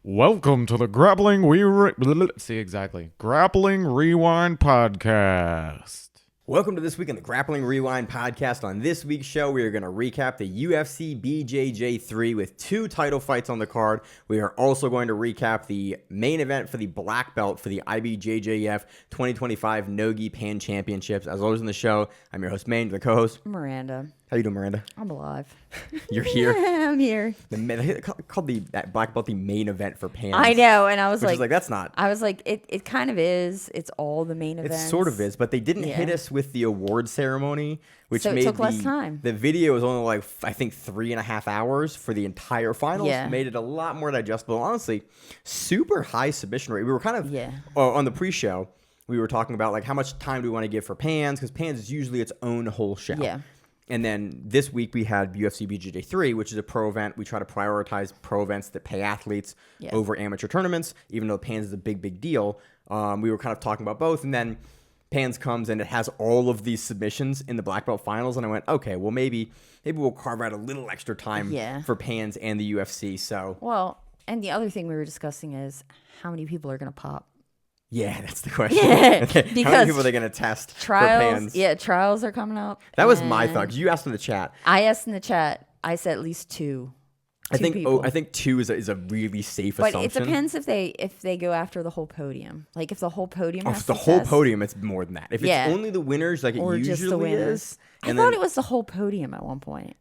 Welcome to the Grappling Grappling Rewind Podcast. Welcome to This Week in the Grappling Rewind Podcast. On this week's show, we are going to recap the UFC BJJ 3 with 2 title fights on the card. We are also going to recap the main event for the black belt for the IBJJF 2025 NoGi Pan Championships. As always in the show, I'm your host, Maine, the co-host, Miranda. How you doing, Miranda? I'm alive. You're here? Yeah, I'm here. They called that black belt the main event for Pans. I know, and I was like, that's not. I was like, it kind of is. It's all the main events. It sort of is, but they didn't hit us with the award ceremony, which so made it took less time. The video was only like, I think, 3.5 hours for the entire finals. Yeah. Made it a lot more digestible. Honestly, super high submission rate. We were kind of, on the pre-show, we were talking about like how much time do we want to give for Pans, because Pans is usually its own whole show. Yeah. And then this week we had UFC BJJ 3, which is a pro event. We try to prioritize pro events that pay athletes over amateur tournaments, even though Pans is a big deal. We were kind of talking about both. And then Pans comes and it has all of these submissions in the black belt finals. And I went, okay, well, maybe we'll carve out a little extra time for Pans and the UFC. So, well, and the other thing we were discussing is how many people are going to pop. Yeah, that's the question. Yeah, because how many people are they going to test trials, for Pans? Yeah, trials are coming up. That was my thought, because you asked in the chat. I asked in the chat. I said at least two. I think 2 is a really safe assumption. But it depends if they go after the whole podium. Like if the whole podium has the to whole test, podium, it's more than that. If it's only the winners, like or it usually just the winners. is. I thought it was the whole podium at one point.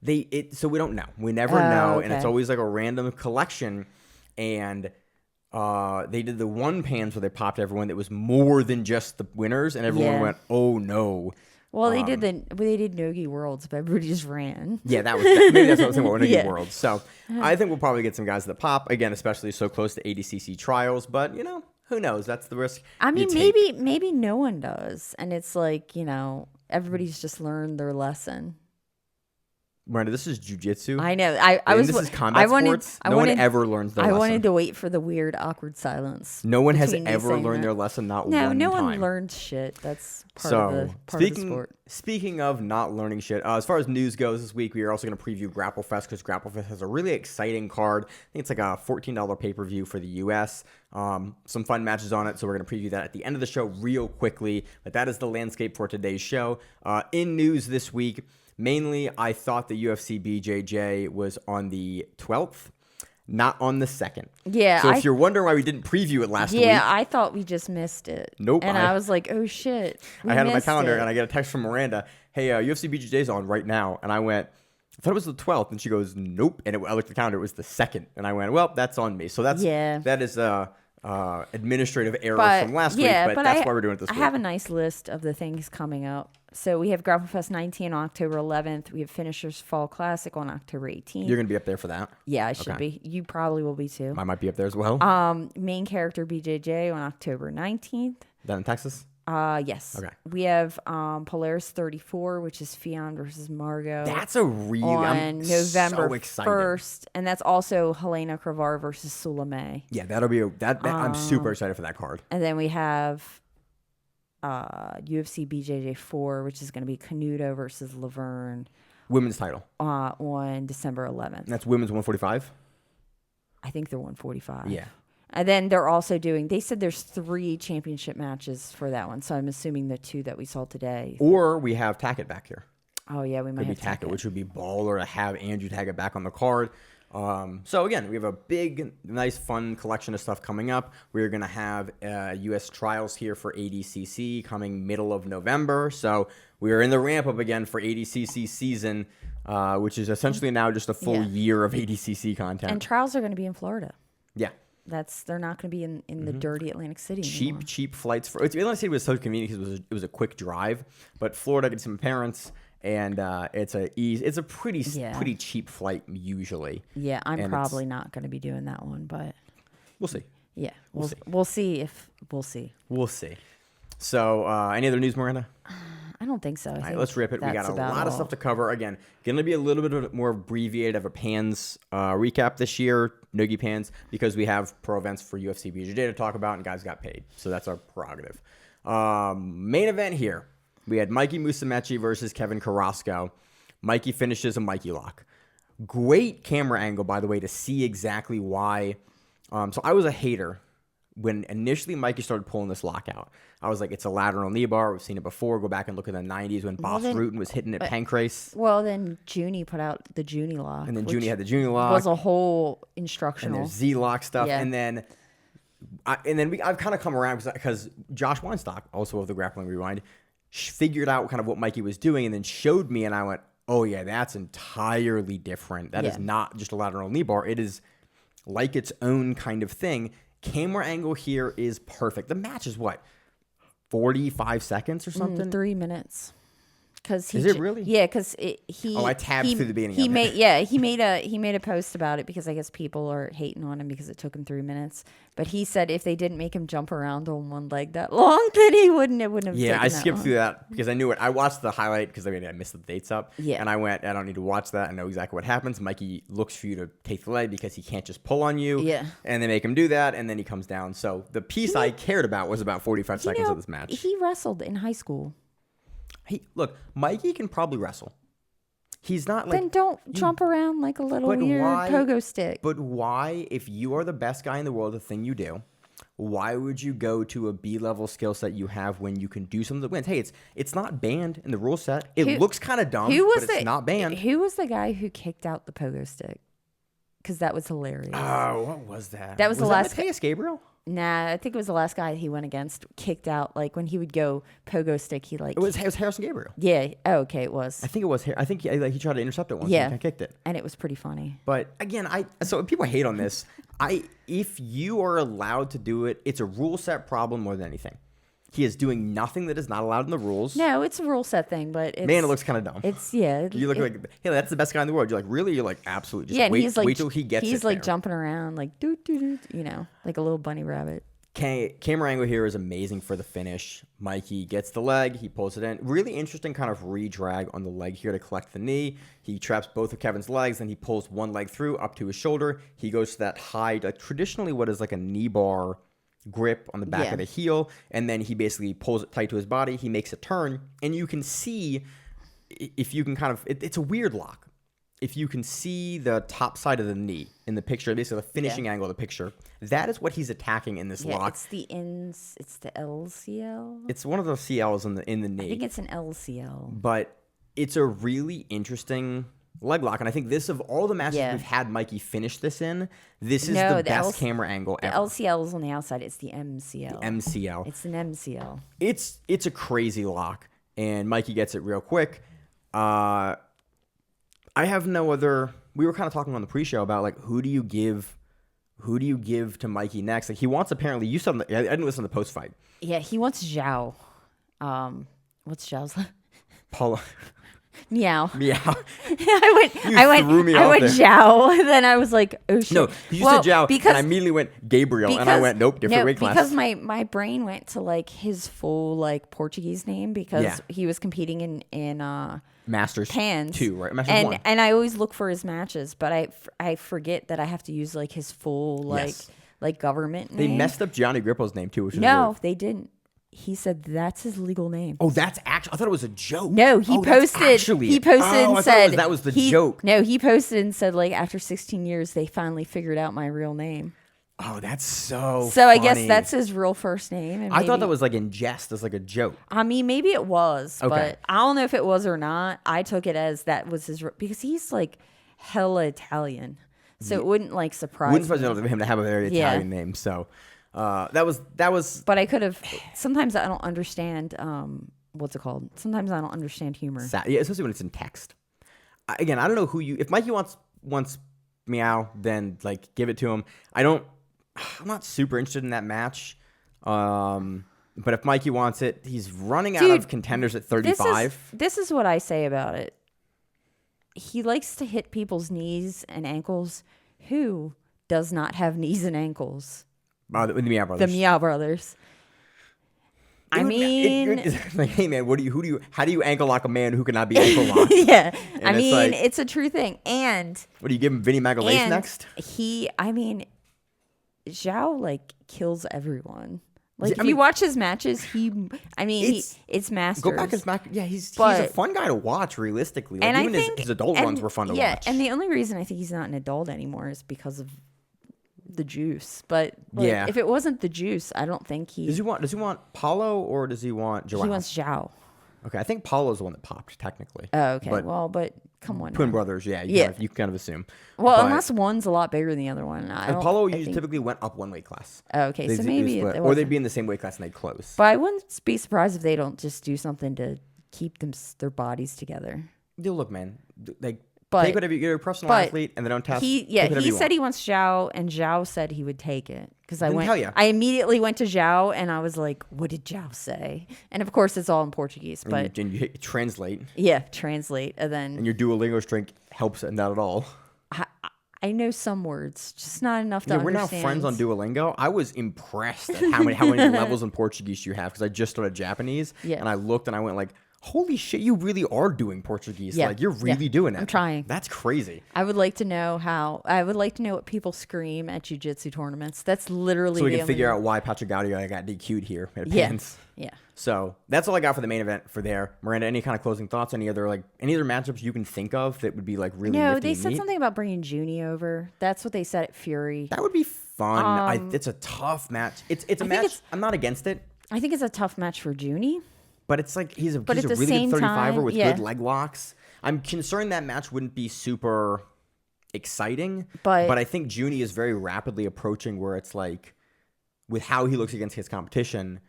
So we don't know. We never know, okay. and it's always like a random collection. And they did the one Pans where they popped everyone that was more than just the winners, and everyone went, "Oh no." Well, they did NoGi Worlds, but everybody just ran. Yeah, maybe that's what I was thinking about NoGi Worlds. So I think we'll probably get some guys that pop again, especially so close to ADCC Trials. But who knows? That's the risk. I mean, maybe no one does, and it's like everybody's just learned their lesson. Miranda, this is jiu-jitsu. I know. This is combat sports. No one ever learns their lesson. I wanted to wait for the weird, awkward silence. No one has ever learned their lesson, not one time. No one learned shit. That's part of the sport. Speaking of not learning shit, as far as news goes this week, we are also going to preview Grapplefest, because Grapplefest has a really exciting card. I think it's like a $14 pay-per-view for the U.S. Some fun matches on it, so we're going to preview that at the end of the show real quickly. But that is the landscape for today's show. In news this week, mainly, I thought the UFC BJJ was on the 12th, not on the 2nd. Yeah. So if you're wondering why we didn't preview it last week. Yeah, I thought we just missed it. Nope. And I was like, oh, shit. I had it on my calendar, and I get a text from Miranda, hey, UFC BJJ is on right now. And I went, I thought it was the 12th. And she goes, nope. And I looked at the calendar, it was the 2nd. And I went, well, that's on me. So that is administrative error from last week, but that's why we're doing it this week. I have a nice list of the things coming up. So we have Grapplefest 19 on October 11th. We have Finishers Fall Classic on October 18th. You're going to be up there for that? Yeah, I should be. You probably will be too. I might be up there as well. Main Character BJJ on October 19th. Down in Texas? Yes. Okay. We have Polaris 34, which is Fionn versus Margot. That's a really on November so excited. 1st, and that's also Helena Cravar versus Sulame. Yeah, that'll be I'm super excited for that card. And then we have UFC BJJ 4, which is going to be Canuto versus Laverne. Women's title. On December 11th. That's women's 145? I think they're 145. Yeah. And then they're also they said there's 3 championship matches for that one. So I'm assuming the 2 that we saw today. Or we have Tackett back here. Oh, yeah, we might have Tackett, which would be baller to have Andrew Tackett back on the card. So again, we have a big, nice, fun collection of stuff coming up. We're going to have U.S. trials here for ADCC coming middle of November. So we are in the ramp up again for ADCC season, which is essentially now just a full year of ADCC content. And trials are going to be in Florida. Yeah. They're not going to be in the dirty Atlantic City anymore. Cheap flights. Atlantic City was so convenient because it was a quick drive. But Florida gets some parents. And it's a pretty cheap flight usually. Yeah, I'm probably not going to be doing that one, but we'll see. Yeah, we'll see. We'll see. So, any other news, Miranda? I don't think so. All right, let's rip it. We got a lot of stuff to cover. Again, going to be a little bit more abbreviated of a Pans recap this year, NoGi Pans, because we have pro events for UFC BJJ to talk about, and guys got paid. So that's our prerogative. Main event here. We had Mikey Musumeci versus Kevin Carasco. Mikey finishes a Mikey lock. Great camera angle, by the way, to see exactly why So I was a hater when initially Mikey started pulling this lockout. I was like, it's a lateral knee bar. We've seen it before. Go back and look at the 90s when Boss Rutan was hitting it pancrase. Well, then Junie put out the Junie lock. And then Junie had the Junie lock. Was a whole instructional. And there's Z-lock stuff. Yeah. And then I've kind of come around because Josh Weinstock, also of the Grappling Rewind, figured out kind of what Mikey was doing and then showed me, and I went, oh yeah, that's entirely different. That is not just a lateral knee bar. It is like its own kind of thing. Camera angle here is perfect. The match is what, 45 seconds or something? 3 minutes. Is it really? Yeah, because he. Oh, I tabbed through the beginning. He made a post about it because I guess people are hating on him because it took him 3 minutes. But he said if they didn't make him jump around on one leg that long, then it wouldn't have. Yeah, I skipped long. through that because I knew it. I watched the highlight because I missed the dates up. Yeah, and I went, I don't need to watch that. I know exactly what happens. Mikey looks for you to take the leg because he can't just pull on you. Yeah, and they make him do that, and then he comes down. So the piece I cared about was about 45 seconds of this match. He wrestled in high school. Look, Mikey can probably wrestle. He's not like... Then don't jump around like a little weird pogo stick. But why, if you are the best guy in the world, the thing you do, why would you go to a B-level skill set you have when you can do something that wins? Hey, it's not banned in the rule set. It looks kind of dumb, but it's not banned. Who was the guy who kicked out the pogo stick? Because that was hilarious. Oh, what was that? That was the last... Matheus Gabriel? Nah, I think it was the last guy he went against, kicked out. Like when he would go pogo stick, he like... It was Harrison Gabriel. Yeah. Oh, okay, it was. I think it was. I think he tried to intercept it once. Yeah. And I kicked it. And it was pretty funny. But again, so people hate on this. If you are allowed to do it, it's a rule set problem more than anything. He is doing nothing that is not allowed in the rules. No, it's a rule set thing, but it's... Man, it looks kind of dumb. You look like, hey, that's the best guy in the world. You're like, really? You're like, absolutely. Just wait till he gets it. He's like there. jumping around, like, doo, like a little bunny rabbit. Camera angle here is amazing for the finish. Mikey gets the leg. He pulls it in. Really interesting kind of re-drag on the leg here to collect the knee. He traps both of Kevin's legs, then he pulls one leg through up to his shoulder. He goes to that high, like traditionally what is like a knee bar grip on the back of the heel, and then he basically pulls it tight to his body. He makes a turn, and you can see, if you can kind of, it's a weird lock. If you can see the top side of the knee in the picture, basically the finishing angle of the picture, that is what he's attacking in this lock. It's the LCL. It's one of the CLs in the knee. I think it's an LCL. But it's a really interesting leg lock, and I think this, of all the matches we've had Mikey finish this in, this is the best camera angle ever. The LCL is on the outside. It's the MCL. MCL. It's an MCL. It's a crazy lock, and Mikey gets it real quick. I have no other. We were kind of talking on the pre-show about like who do you give to Mikey next? Like he wants, apparently, you said, I didn't listen to the post fight. Yeah, he wants Zhao. What's Zhao's? Paula. Meow. Meow. I went Zhao. Then I was like, oh shit. No, you said Zhao, and I immediately went Gabriel, and I went, nope, different weight class. Because my brain went to like his full like Portuguese name because he was competing in Masters Pans 2, right? Masters 1. And I always look for his matches, but I forget that I have to use like his full like government name. They messed up Gianni Grippo's name too, which was weird. They didn't. He said that's his legal name. Oh, that's actually. I thought it was a joke. No, he posted. He posted and said that was the joke. No, he posted and said like after 16 years they finally figured out my real name. Oh, that's so. So funny. I guess that's his real first name. And I thought that was like in jest, as like a joke. I mean, maybe it was, but I don't know if it was or not. I took it as that was his because he's like hella Italian, so it wouldn't like surprise. Wouldn't surprise him to have a very Italian name. So. That was. But I could have. Sometimes I don't understand. What's it called? Sometimes I don't understand humor. Yeah, especially when it's in text. Again, I don't know who you. If Mikey wants Meow, then like give it to him. I'm not super interested in that match. But if Mikey wants it, he's running out of contenders at 35. This is what I say about it. He likes to hit people's knees and ankles. Who does not have knees and ankles? The Meow Brothers. The Meow Brothers. I mean, like, hey man, how do you ankle lock a man who cannot be ankle locked? Yeah, I mean, it's a true thing. And what do you give him, Vinny Magalhaes next? Zhao like kills everyone. Like if you watch his matches, it's masters. Go back his match. Yeah, he's a fun guy to watch. Realistically, like, even his adult runs were fun to watch. And the only reason I think he's not an adult anymore is because of the juice. But like, Yeah. if it wasn't the juice, I don't think Does he want Paulo or does he want Joao? he wants Zhao. Okay, I think Paulo's the one that popped technically. Oh, okay. But Come on. twin now. brothers, yeah. You kind of assume. Well, But- unless one's a lot bigger than the other one. and Paulo usually typically went up one weight class. Oh, okay, so They maybe split. it Or they'd wasn't. be in the same weight class and they'd close. But I wouldn't be surprised if they don't just do something to keep their bodies together. Look, man, like But- take whatever you're a professional but athlete and they don't test. He said he wants Zhao, and Zhao said he would take it because Didn't tell ya. I immediately went to Zhao, and I was like, "What did Zhao say?" And of course, it's all in Portuguese, but and you hit translate, yeah, translate, and then and your Duolingo strength helps it not at all. I know some words, just not enough to Yeah, we're now understand. friends on Duolingo. I was impressed at how many levels in Portuguese you have because I just started Japanese. Yeah. And I looked and I went like, holy shit, you really are doing Portuguese. Yeah. Like you're really Yeah. doing it. I'm trying. That's crazy. I would like to know what people scream at jiu-jitsu tournaments. That's literally So we the can only- figure out why Pedro Nakano got DQ'd here at Yeah. Pants. Yeah. So that's all I got for the main event for there. Miranda, any kind of closing thoughts? Any other matchups you can think of that would be like really No, nifty they and said neat? something about bringing Junie over. That's what they said at Fury. That would be fun. It's a tough match. It's a think match. I'm not against it. I think it's a tough match for Junie. But it's like he's a But at the really same good 35er time, with yeah. good leg locks. I'm concerned that match wouldn't be super exciting. But I think Junie is very rapidly approaching where it's like, with how he looks against his competition,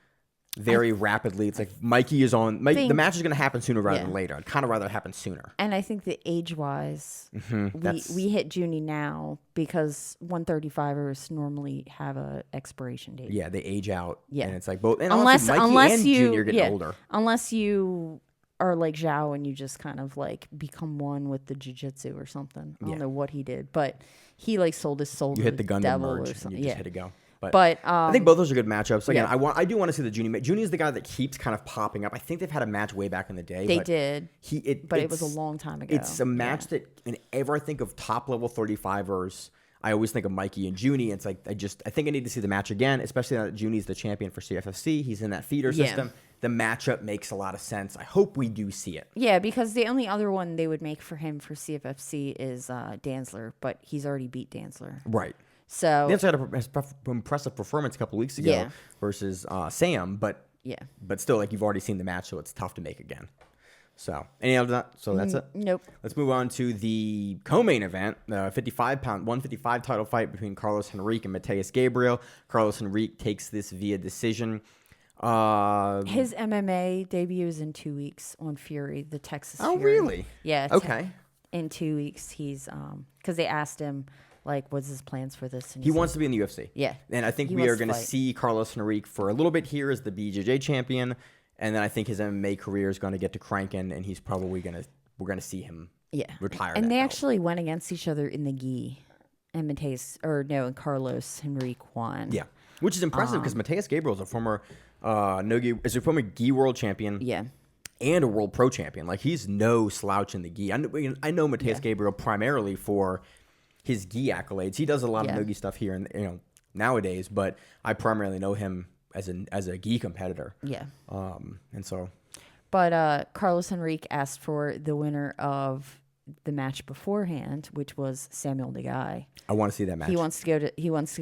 very rapidly. It's like Mikey is on. The match is going to happen sooner rather than later. I'd kind of rather it happen sooner. And I think that age-wise, That's- we hit Junie now because 135ers normally have a expiration date. Yeah, they age out. Yeah. And it's like both. And Unless honestly, Mikey and you Junior getting older. Unless you are like Zhao and you just kind of like become one with the jiu-jitsu or something. I don't know what he did, but he like sold his soul You to hit the the gun devil merge or and something. you just Yeah. hit it go. But I think both those are good matchups. Again, yeah. I do want to see the Junie. Junie is the guy that keeps kind of popping up. I think they've had a match way back in the day. they but did. But It was a long time ago. It's a match that whenever I think of top level 35ers, I always think of Mikey and Junie. It's like I think I need to see the match again, especially now that Junie's the champion for CFFC. He's in that feeder Yeah. system. The matchup makes a lot of sense. I hope we do see it. Yeah, because the only other one they would make for him for CFFC is Danzler, but he's already beat Danzler. Right. So He also had an impressive performance a couple weeks ago Yeah. versus Sam, but still, like you've already seen the match, so it's tough to make again. So any other so that's it. Nope. Let's move on to the co-main event, the 155 title fight between Carlos Henrique and Matheus Gabriel. Carlos Henrique takes this via decision. His MMA debut is in 2 weeks on Fury, the Texas Oh, Fury. really? Yeah. Okay. In 2 weeks, he's because they asked him like, what's his plans for this? And He said- wants to be in the UFC. Yeah. And I think He we are wants to going to fight. see Carlos Henrique for a little bit here as the BJJ champion. And then I think his MMA career is going to get to cranking, and he's probably we're going to see him retire. And that they belt. actually went against each other in the gi, and and Carlos Henrique won. Yeah. Which is impressive because Matheus Gabriel is a former former gi world champion. Yeah. And a world pro champion. Like he's no slouch in the gi. I know Matheus Gabriel primarily for his gi accolades. He does a lot of nogi stuff here and nowadays, but I primarily know him as a gi competitor. Yeah. And so But Carlos Henrique asked for the winner of the match beforehand, which was Samuel Nagai. I want to see that match. He wants to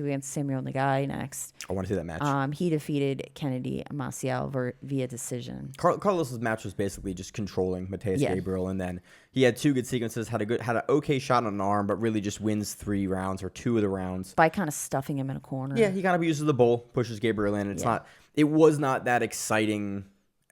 go against Samuel Nagai next. I want to see that match. He defeated Kennedy Maciel via decision. Carlos's match was basically just controlling Matheus Gabriel, and then he had two good sequences. Had an okay shot on an arm, but really just wins 3 rounds or 2 of the rounds By kind of stuffing him in a corner. Yeah, he kind of uses the bull, pushes Gabriel in. It was not that exciting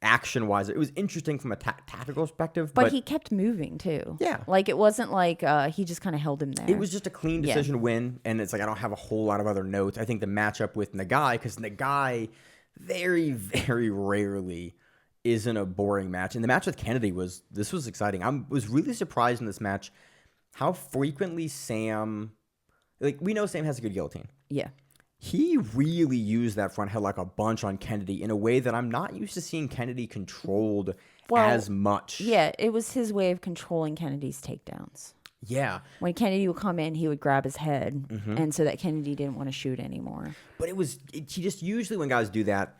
action wise. It was interesting from a tactical perspective, But he kept moving too. Yeah. Like it wasn't like he just kind of held him there. it was just a clean decision win. And it's like I don't have a whole lot of other notes. I think the matchup with Nagai, because Nagai very, very rarely isn't a boring match. And the match with Kennedy was exciting. I was really surprised in this match how frequently Sam, like we know Sam has a good guillotine. Yeah. He really used that front headlock a bunch on Kennedy in a way that I'm not used to seeing Kennedy controlled as much. Yeah, it was his way of controlling Kennedy's takedowns. Yeah. When Kennedy would come in, he would grab his head, Mm-hmm. and so that Kennedy didn't want to shoot anymore. But he just usually when guys do that,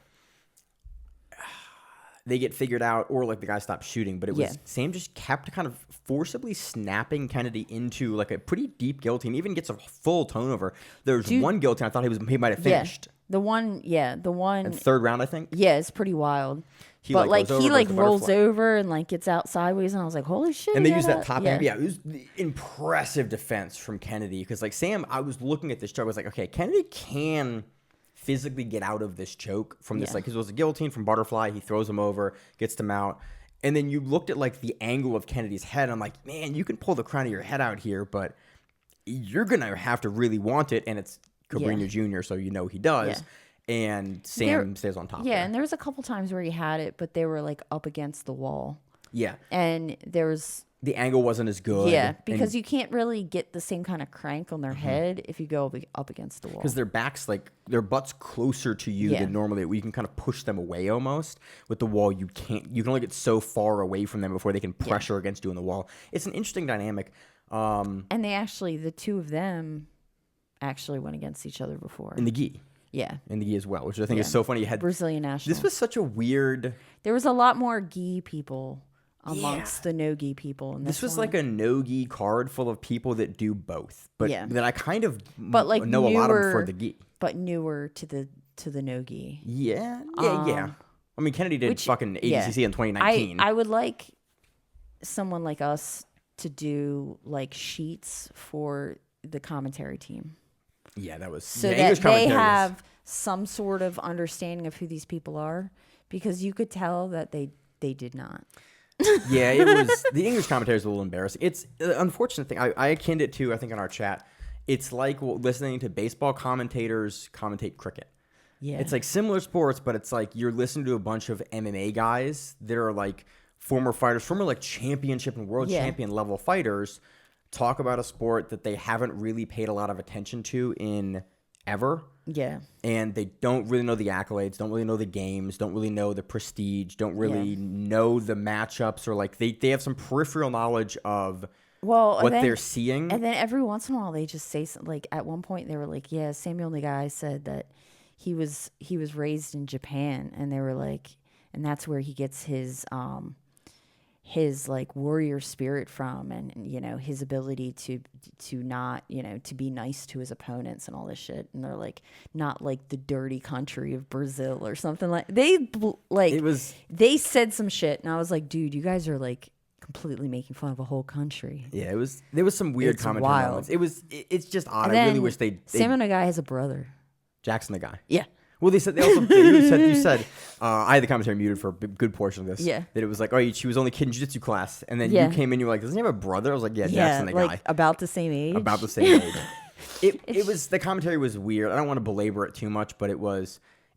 they get figured out, or like the guy stopped shooting. But it was Yeah. Sam just kept kind of forcibly snapping Kennedy into like a pretty deep guillotine. Even gets a full turnover. There's one guillotine I thought he might have finished. The one. In third round, I think. Yeah, it's pretty wild. He, But like, goes he over, like does the rolls butterfly. over and like gets out sideways, and I was like, holy shit. And they yeah, use that top hand. Yeah. Yeah, it was the impressive defense from Kennedy. Because, like, Sam, I was looking at this choke. I was like, okay, Kennedy can physically get out of this choke from this, like, because it was a guillotine from butterfly. He throws him over, gets him out. And then you looked at, like, the angle of Kennedy's head. I'm like, man, you can pull the crown of your head out here, but you're going to have to really want it. And it's Cabrinho Jr., so you know he does. Yeah. And Sam stays on top. Yeah, there. and there was a couple times where he had it, but they were like up against the wall. Yeah. And there was The angle wasn't as good. Yeah, because and, you can't really get the same kind of crank on their head if you go up against the wall. because their backs, like their butts closer to you than normally. You can kind of push them away almost. With the wall, you can't. You can only get so far away from them before they can pressure against you on the wall. It's an interesting dynamic. And the two of them actually went against each other before. In the gi. Yeah. In the gi as well, which I think is so funny. You had Brazilian national. This was such a weird. There was a lot more gi people amongst the no-gi people. In This was like a no-gi card full of people that do both, but that I kind of know a lot of them for the gi. But newer to the no-gi. Yeah. I mean, Kennedy did fucking ADCC in 2019. I would like someone like us to do like sheets for the commentary team. Yeah, that was so that they have some sort of understanding of who these people are, because you could tell that they did not. Yeah, it was the English commentary is a little embarrassing. It's an unfortunate thing. I akined it to, I think, in our chat. It's like listening to baseball commentators commentate cricket. Yeah, it's like similar sports, but it's like you're listening to a bunch of MMA guys that are like former fighters, former like championship and world champion level fighters, talk about a sport that they haven't really paid a lot of attention to in ever. Yeah. And they don't really know the accolades, don't really know the games, don't really know the prestige, don't really know the matchups, or like they have some peripheral knowledge of what they're seeing. And then every once in a while they just say something. Like at one point they were like, yeah, Samuel Nagai said that he was raised in Japan, and they were like, and that's where he gets his like warrior spirit from, and you know, his ability to not, you know, to be nice to his opponents and all this shit. And they're like, not like the dirty country of Brazil or something. Like they said some shit, and I was like, dude, you guys are like completely making fun of a whole country. Yeah, there was some weird commentary moments. It's just odd. I really wish they Samuel Nagai has a brother, Jackson Nagai. Yeah. Well, you said you said I had the commentary muted for a good portion of this. Yeah. That it was like, oh, she was only kid in jiu-jitsu class, and then you came in, you were like, doesn't he have a brother? I was like, yeah, Jackson the like guy. about the same age. About the same age. It was, the commentary was weird. I don't want to belabor it too much, but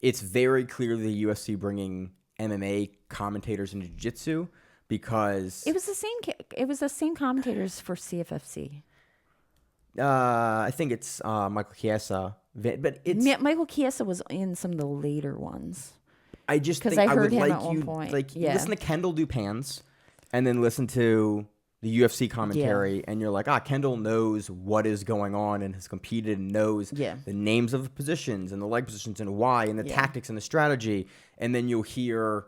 it's very clear the UFC bringing MMA commentators into jiu-jitsu, because it was the same commentators for CFFC. I think it's Michael Chiesa. But Michael Chiesa was in some of the later ones. I just think I would him like at one point. Listen to Kendall do pans, and then listen to the UFC commentary, and you're like, Kendall knows what is going on and has competed and knows the names of the positions and the leg positions and why and the tactics and the strategy, and then you'll hear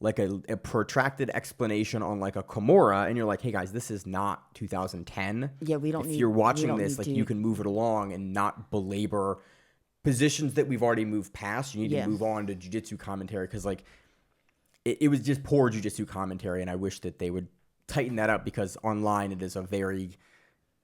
like a protracted explanation on like a Kimura, and you're like, hey guys, this is not 2010. Yeah, we don't. If you're watching this, like you can move it along and not belabor positions that we've already moved past. You need to move on to jiu-jitsu commentary, because like it was just poor jiu-jitsu commentary, and I wish that they would tighten that up, because online it is a very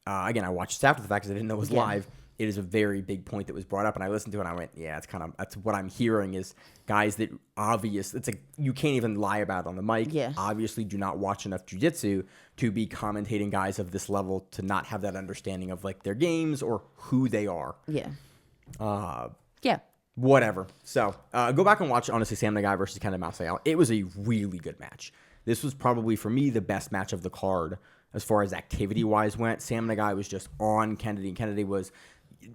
again, I watched after the fact because I didn't know it was live. It is a very big point that was brought up, and I listened to it and I went, yeah, that's what I'm hearing is guys that it's like you can't even lie about it on the mic. Yeah. Obviously do not watch enough jiu-jitsu to be commentating guys of this level, to not have that understanding of like their games or who they are. Yeah. Whatever. So go back and watch, honestly, Sam Nagai versus Kennedy Maciel. It was a really good match. This was probably, for me, the best match of the card as far as activity-wise went. Sam Nagai was just on Kennedy, and Kennedy was...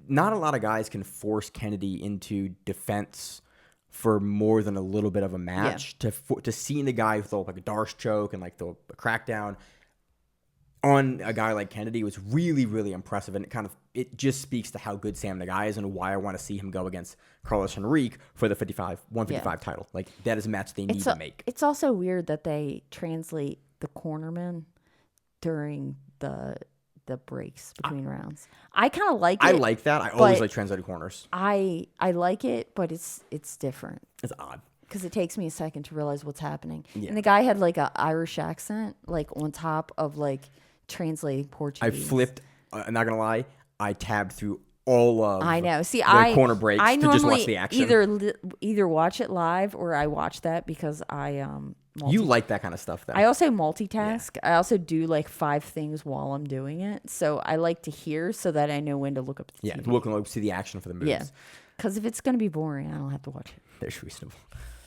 Not a lot of guys can force Kennedy into defense for more than a little bit of a match. To see the guy throw like a Darce choke and like throw a crackdown on a guy like Kennedy was really, really impressive. And it just speaks to how good Sam Nagai is and why I want to see him go against Carlos Henrique for the 155 title. Like, that is a match they need to make. It's also weird that they translate the cornerman during the breaks between rounds. I kind of like it. I like that. I always like translated corners. I like it, but it's different. It's odd. Because it takes me a second to realize what's happening. Yeah. And the guy had like an Irish accent, like on top of like translating Portuguese. I flipped, I'm not going to lie, I tabbed through all of I know. See, the corner breaks I to normally just watch the action. either watch it live or I watch that because You like that kind of stuff, though. I also multitask. Yeah. I also do like 5 things while I'm doing it. So I like to hear so that I know when to look up the TV. Look, see the action for the moves. Yeah. Because if it's going to be boring, I don't have to watch it. There's reasonable.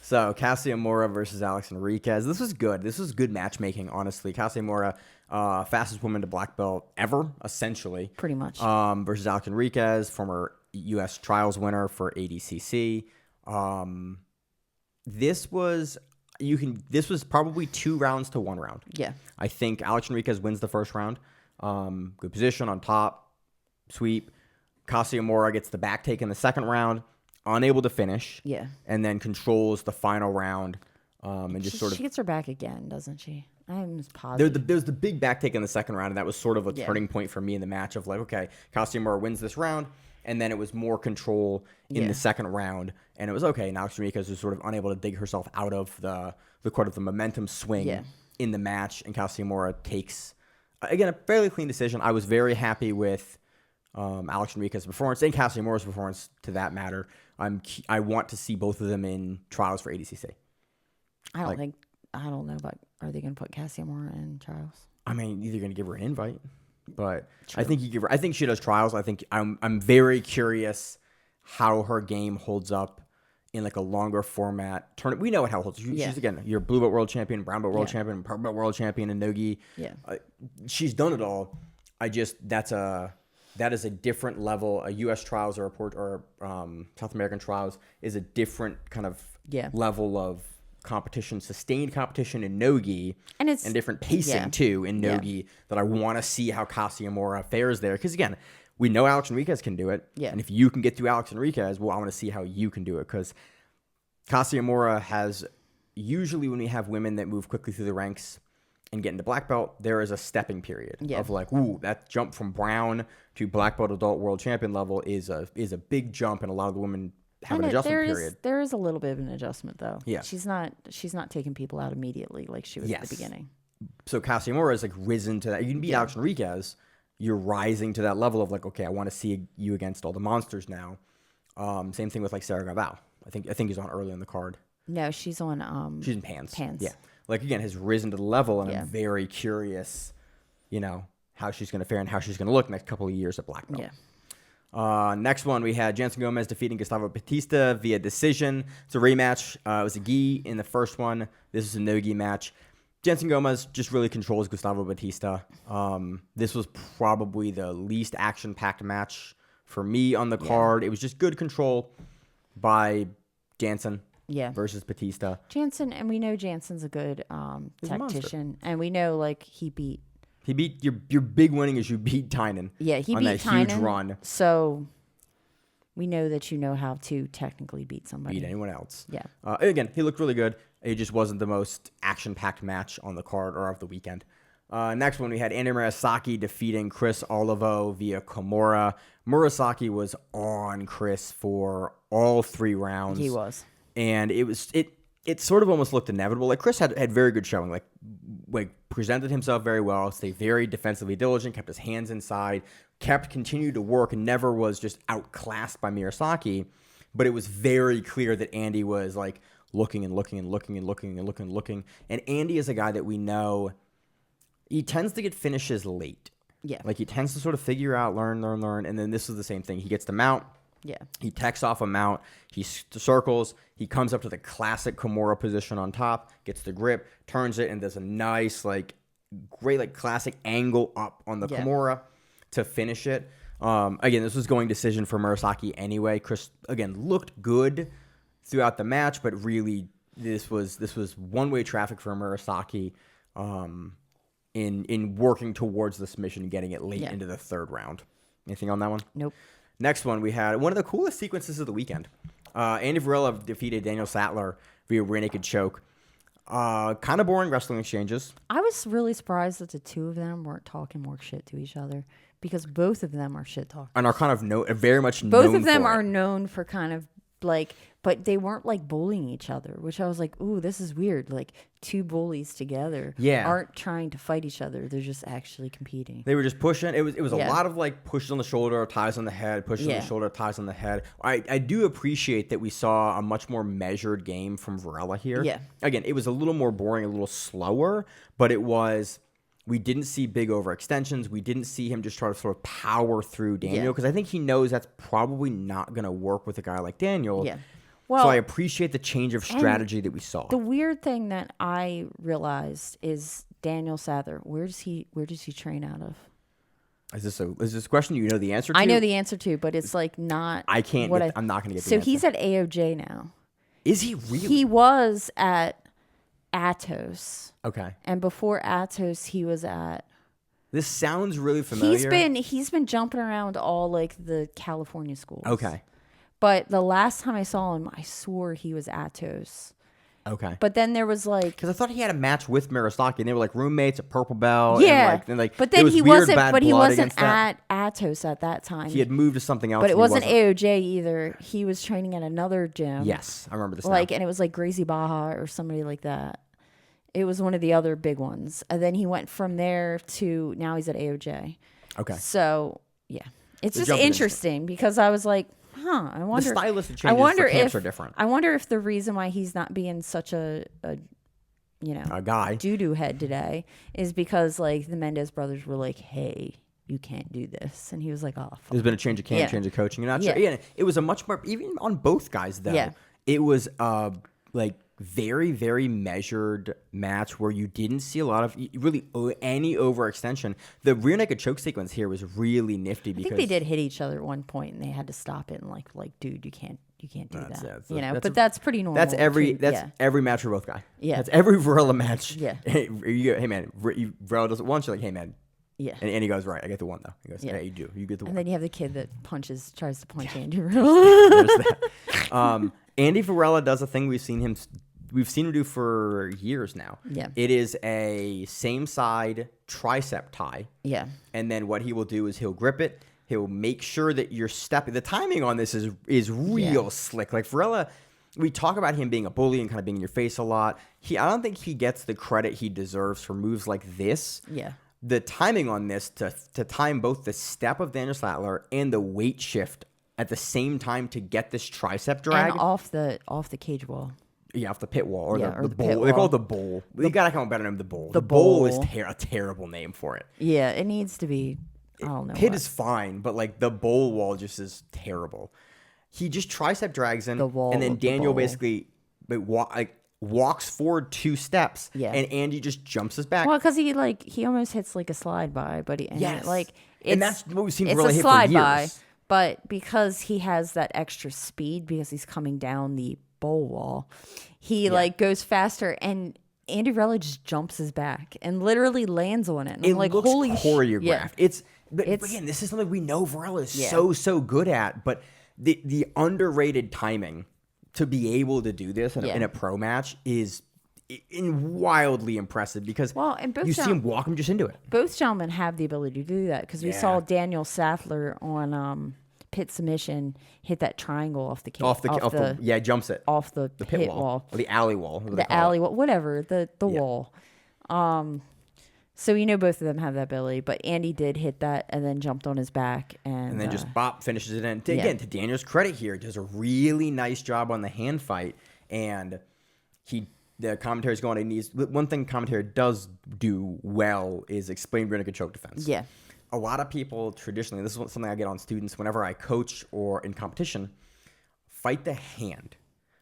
So, Cassia Moura versus Alex Enriquez. This was good. This was good matchmaking, honestly. Cassia Moura, fastest woman to black belt ever, essentially. Pretty much. Versus Alex Enriquez, former U.S. Trials winner for ADCC. This was probably 2 rounds to 1 round. Yeah. I think Alex Enriquez wins the first round. Good position on top, sweep. Cassia Moura gets the back take in the second round. Unable to finish, and then controls the final round, and she gets her back again, doesn't she? I'm just positive. There's the big back take in the second round, and that was sort of a turning point for me in the match of like, okay, Cassia Moura wins this round, and then it was more control in the second round, and it was okay. And Alex Enriquez was sort of unable to dig herself out of the momentum swing in the match, and Cassia Moura takes again a fairly clean decision. I was very happy with Alex Enriquez's performance and Cassia Moura's performance, to that matter. I want to see both of them in trials for ADCC. I don't know about, are they going to put Cassia Moura in trials? I mean, either going to give her an invite, but true. I think she does trials. I think I'm very curious how her game holds up in like a longer format tournament. We know how it holds. She's again, your blue belt world champion, brown belt world champion, purple belt world champion in NoGi. Yeah. She's done it all. That is a different level. A U.S. trials or South American trials is a different kind of level of competition, sustained competition in NoGi, and different pacing too in NoGi. That I want to see how Cassia Moura fares there. Because again, we know Alex Enriquez can do it, and if you can get through Alex Enriquez, well, I want to see how you can do it. Because Cassia Moura has usually, when we have women that move quickly through the ranks and get into black belt, there is a stepping period of like, ooh, that jump from brown to black belt adult world champion level is a big jump, and a lot of the women have an adjustment period. There is a little bit of an adjustment though. Yeah, she's not taking people out immediately like she was at the beginning. So Cassia Moura is like risen to that. You can beat Alex Enriquez. You're rising to that level of like, okay, I want to see you against all the monsters now. Same thing with like Sarah Gavao. I think he's on early in the card. No, she's on. She's in Pans. Pans. Yeah. Like, again, has risen to the level, and I'm very curious, how she's going to fare and how she's going to look next couple of years at black belt. Yeah. Next one, we had Jansen Gomes defeating Gustavo Batista via decision. It's a rematch. It was a gi in the first one. This is a no-gi match. Jansen Gomes just really controls Gustavo Batista. This was probably the least action-packed match for me on the card. It was just good control by Jansen. Versus Batista. Jansen, and we know Jansen's a good tactician, and we know like he beat your big winning is you beat Tynan. Yeah, he on beat that Tynan, huge run. So we know that you know how to technically beat somebody. Beat anyone else. Yeah. Again, he looked really good. It just wasn't the most action-packed match on the card or of the weekend. Next one, we had Andy Murasaki defeating Kris Olivo via Kimura. Murasaki was on Kris for all 3 rounds. He was. And it sort of almost looked inevitable. Like, Kris had very good showing. Like presented himself very well, stayed very defensively diligent, kept his hands inside, continued to work, and never was just outclassed by Murasaki. But it was very clear that Andy was like looking. And Andy is a guy that we know he tends to get finishes late. Yeah. Like, he tends to sort of figure out, learn. And then this is the same thing. He gets the mount. Yeah. He techs off a mount. He circles. He comes up to the classic Kimura position on top, gets the grip, turns it, and does a nice, like, great, like, classic angle up on the Kimura to finish it. Again, this was going decision for Murasaki anyway. Kris, again, looked good throughout the match, but really this was one-way traffic for Murasaki in working towards the submission and getting it late into the third round. Anything on that one? Nope. Next one, we had one of the coolest sequences of the weekend. Andy Varela defeated Daniel Sathler via rear naked choke. Kind of boring wrestling exchanges. I was really surprised that the two of them weren't talking more shit to each other because both of them are shit talkers. And are kind of very much known Both of them for are it. known for kind of like, but they weren't like bullying each other, which I was like, ooh, this is weird. Like two bullies together aren't trying to fight each other. They're just actually competing. They were just pushing. It was a lot of like pushes on the shoulder, ties on the head, pushes on the shoulder, ties on the head. I do appreciate that we saw a much more measured game from Varela here. Yeah. Again, it was a little more boring, a little slower, but we didn't see big overextensions. We didn't see him just try to sort of power through Daniel because I think he knows that's probably not going to work with a guy like Daniel. Yeah. Well, so I appreciate the change of strategy that we saw. The weird thing that I realized is Daniel Sathler. Where does he train out of? Is this a question you know the answer to? I know the answer to, but it's like not. I can't. I'm not going to get the answer. So answer. he's at AOJ now. Is he really? He was at Atos. Okay. And before Atos, he was at. This sounds really familiar. He's been jumping around all like the California schools. Okay. But the last time I saw him, I swore he was Atos. Okay. But then there was like, because I thought he had a match with Murasaki, and they were like roommates at Purple Belt. Yeah. And like, but then he wasn't. But he wasn't at Atos at that time. He had moved to something else. But it wasn't AOJ either. He was training at another gym. Yes, I remember this. Like, and it was like Gracie Baja or somebody like that. It was one of the other big ones. And then he went from there to now he's at AOJ. Okay. So yeah, it's The just interesting because I was like, I wonder. The stylistic changes for camps are different. I wonder if the reason why he's not being such a guy doo-doo head today is because like the Mendez brothers were like, hey, you can't do this, and he was like, oh, fuck. There's been a change of camp, change of coaching. You're not sure. Yeah, it was a much more even on both guys though. Yeah. It was like very, very measured match where you didn't see a lot of really any overextension. The rear naked choke sequence here was really nifty because I think they did hit each other at one point and they had to stop it and like dude, you can't do that. But that's pretty normal. That's every match for both guys. Yeah. That's every Varela match. Yeah. Hey man, Varela does it once. You're like, hey man. Yeah. And he goes, right, I get the one though. He goes, yeah, you do. You get the one. And then you have the kid that tries to punch Andy Varela. There's that. Andy Varela does a thing we've seen him do for years now. Yeah. It is a same side tricep tie. Yeah. And then what he will do is he'll grip it. He'll make sure that you're stepping. The timing on this is real slick. Like Varela, we talk about him being a bully and kind of being in your face a lot. I don't think he gets the credit he deserves for moves like this. Yeah. The timing on this to time both the step of Daniel Sathler and the weight shift at the same time to get this tricep drag. And off the cage wall. Yeah, off the pit wall or the pit bowl. They call wall. it the bowl. They gotta come up with a better name. The bowl. The bowl is bowl. a terrible name for it. Yeah, it needs to be. I don't know. Pit is fine, but like the bowl wall just is terrible. He just tricep drags in, The wall and then of the Daniel bowl. basically walks forward 2 steps, Yeah. and Andy just jumps his back. Well, because he almost hits like a slide by, but and that's what we've seen it's Varela a hit slide for years. by, but because he has that extra speed because he's coming down the bowl wall, he like goes faster and Andy Varela just jumps his back and literally lands on it. And It I'm like, looks holy choreographed. Yeah. But again, this is something we know Varela is Yeah. so good at. But the underrated timing to be able to do this in a pro match is wildly impressive because and both you see him walk him just into it. Both gentlemen have the ability to do that because we saw Daniel Sathler on pit submission hit that triangle off the cage. Jumps it off the pit wall. Or the alley wall. The alley wall, whatever, the wall. So both of them have that ability, but Andy did hit that and then jumped on his back and then just bop finishes it in. Again, to Daniel's credit here, does a really nice job on the hand fight, and the commentary's going. One thing commentary does do well is explain rear naked choke defense. Yeah. A lot of people traditionally, this is something I get on students whenever I coach or in competition, fight the hand.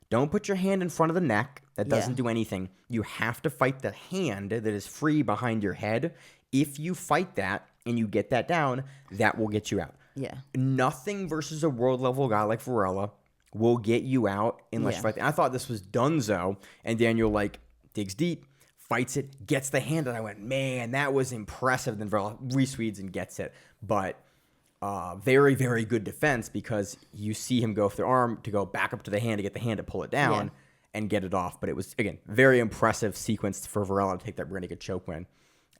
Don't put your hand in front of the neck. That doesn't do anything. You have to fight the hand that is free behind your head. If you fight that and you get that down, that will get you out. Yeah. Nothing versus a world level guy like Varela will get you out unless you fight. And I thought this was donezo. And Daniel digs deep, fights it, gets the hand, and I went, man, that was impressive. Then Varela re-swedes and gets it. But very, very good defense because you see him go for the arm to go back up to the hand to get the hand to pull it down and get it off. But it was, again, very impressive sequence for Varela to take that rear naked choke win.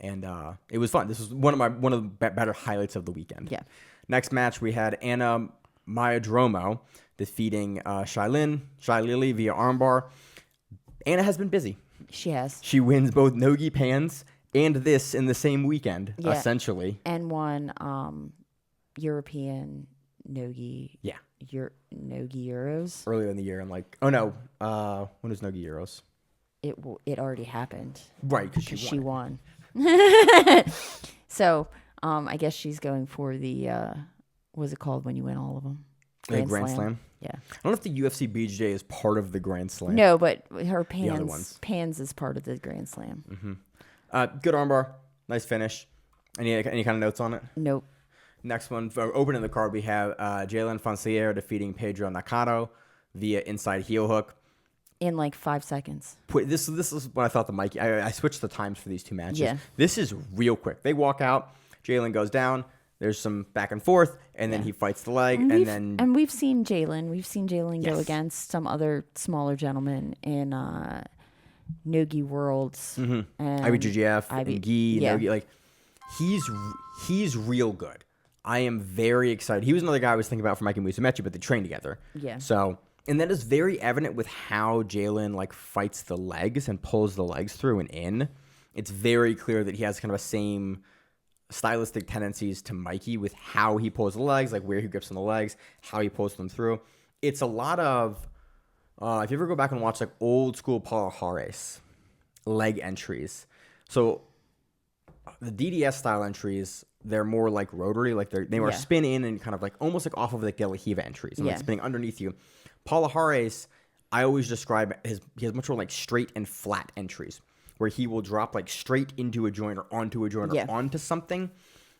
And it was fun. This was one of the better highlights of the weekend. Yeah. Next match, we had Ana Mayordomo defeating Shye Lilly via armbar. Ana has been busy. She has. She wins both NoGi Pans and this in the same weekend, essentially. And won European NoGi. Yeah. NoGi Euros. Earlier in the year, I'm like, oh no, when was NoGi Euros? It already happened. Right, because she won. So, I guess she's going for the, what's it called when you win all of them? Grand Slam? Yeah. I don't know if the UFC BJJ is part of the Grand Slam. No, but her Pans is part of the Grand Slam. Mm-hmm. Good armbar. Nice finish. Any kind of notes on it? Nope. Next one, for opening the card, we have Jalen Fonacier defeating Pedro Nakano via inside heel hook. In like 5 seconds. This is what I thought the Mikey. I switched the times for these two matches. Yeah. This is real quick. They walk out. Jalen goes down. There's some back and forth, and then he fights the leg, and we've seen Jalen. We've seen Jalen go Yes. against some other smaller gentlemen in NoGi Worlds and IBJJF and Gi. NoGi, like he's real good. I am very excited. He was another guy I was thinking about for Mikey Musumeci, but they trained together. Yeah. So, and that is very evident with how Jalen like fights the legs and pulls the legs through and in. It's very clear that he has kind of a same stylistic tendencies to Mikey with how he pulls the legs, like where he grips on the legs, how he pulls them through. It's a lot of, if you ever go back and watch like old school Paulo Harris leg entries. So the DDS style entries, they're more like rotary, like they were spin in and kind of like almost like off of like De La Hiva entries, and like spinning underneath you. Paulo Harris, I always describe he has much more like straight and flat entries, where he will drop like straight into a joint or onto a joint or onto something.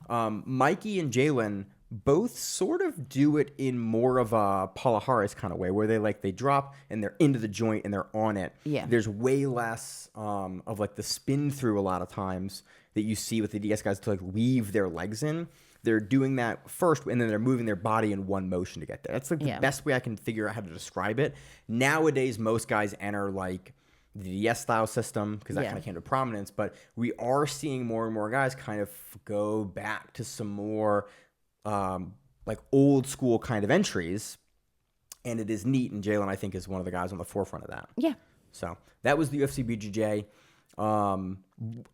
Mikey and Jalen both sort of do it in more of a Paulo Harris kind of way, where they drop and they're into the joint and they're on it. Yeah. There's way less of like the spin through a lot of times that you see with the DS guys to like weave their legs in. They're doing that first, and then they're moving their body in one motion to get there. That's like the best way I can figure out how to describe it. Nowadays, most guys enter like the DS style system because that kind of came to prominence, but we are seeing more and more guys kind of go back to some more like old school kind of entries, and it is neat. And Jalen, I think, is one of the guys on the forefront of that. Yeah. So that was the UFC BJJ.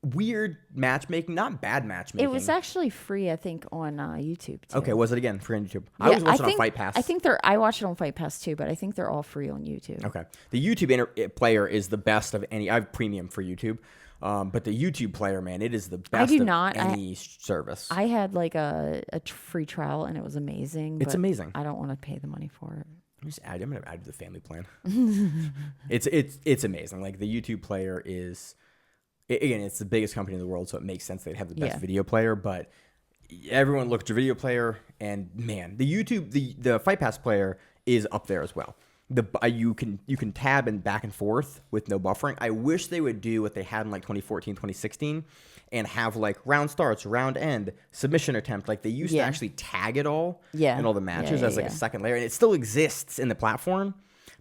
Weird matchmaking, not bad matchmaking. It was actually free, I think, on YouTube too. Okay, was it again free on YouTube? I was watching on Fight Pass. I think I watched it on Fight Pass too, but I think they're all free on YouTube. Okay, the YouTube player is the best of any. I have premium for YouTube, but the YouTube player, man, it is the best of any service. I had like a free trial and it was amazing. It's amazing. I don't want to pay the money for it. I'm gonna add to the family plan. It's amazing. Like the YouTube player is. Again, it's the biggest company in the world, so it makes sense they'd have the best video player. But everyone looked at your video player, and man, the Fight Pass player is up there as well. You can tab and back and forth with no buffering. I wish they would do what they had in like 2014, 2016, and have like round starts, round end, submission attempt. Like they used to actually tag it all in all the matches as like a second layer, and it still exists in the platform,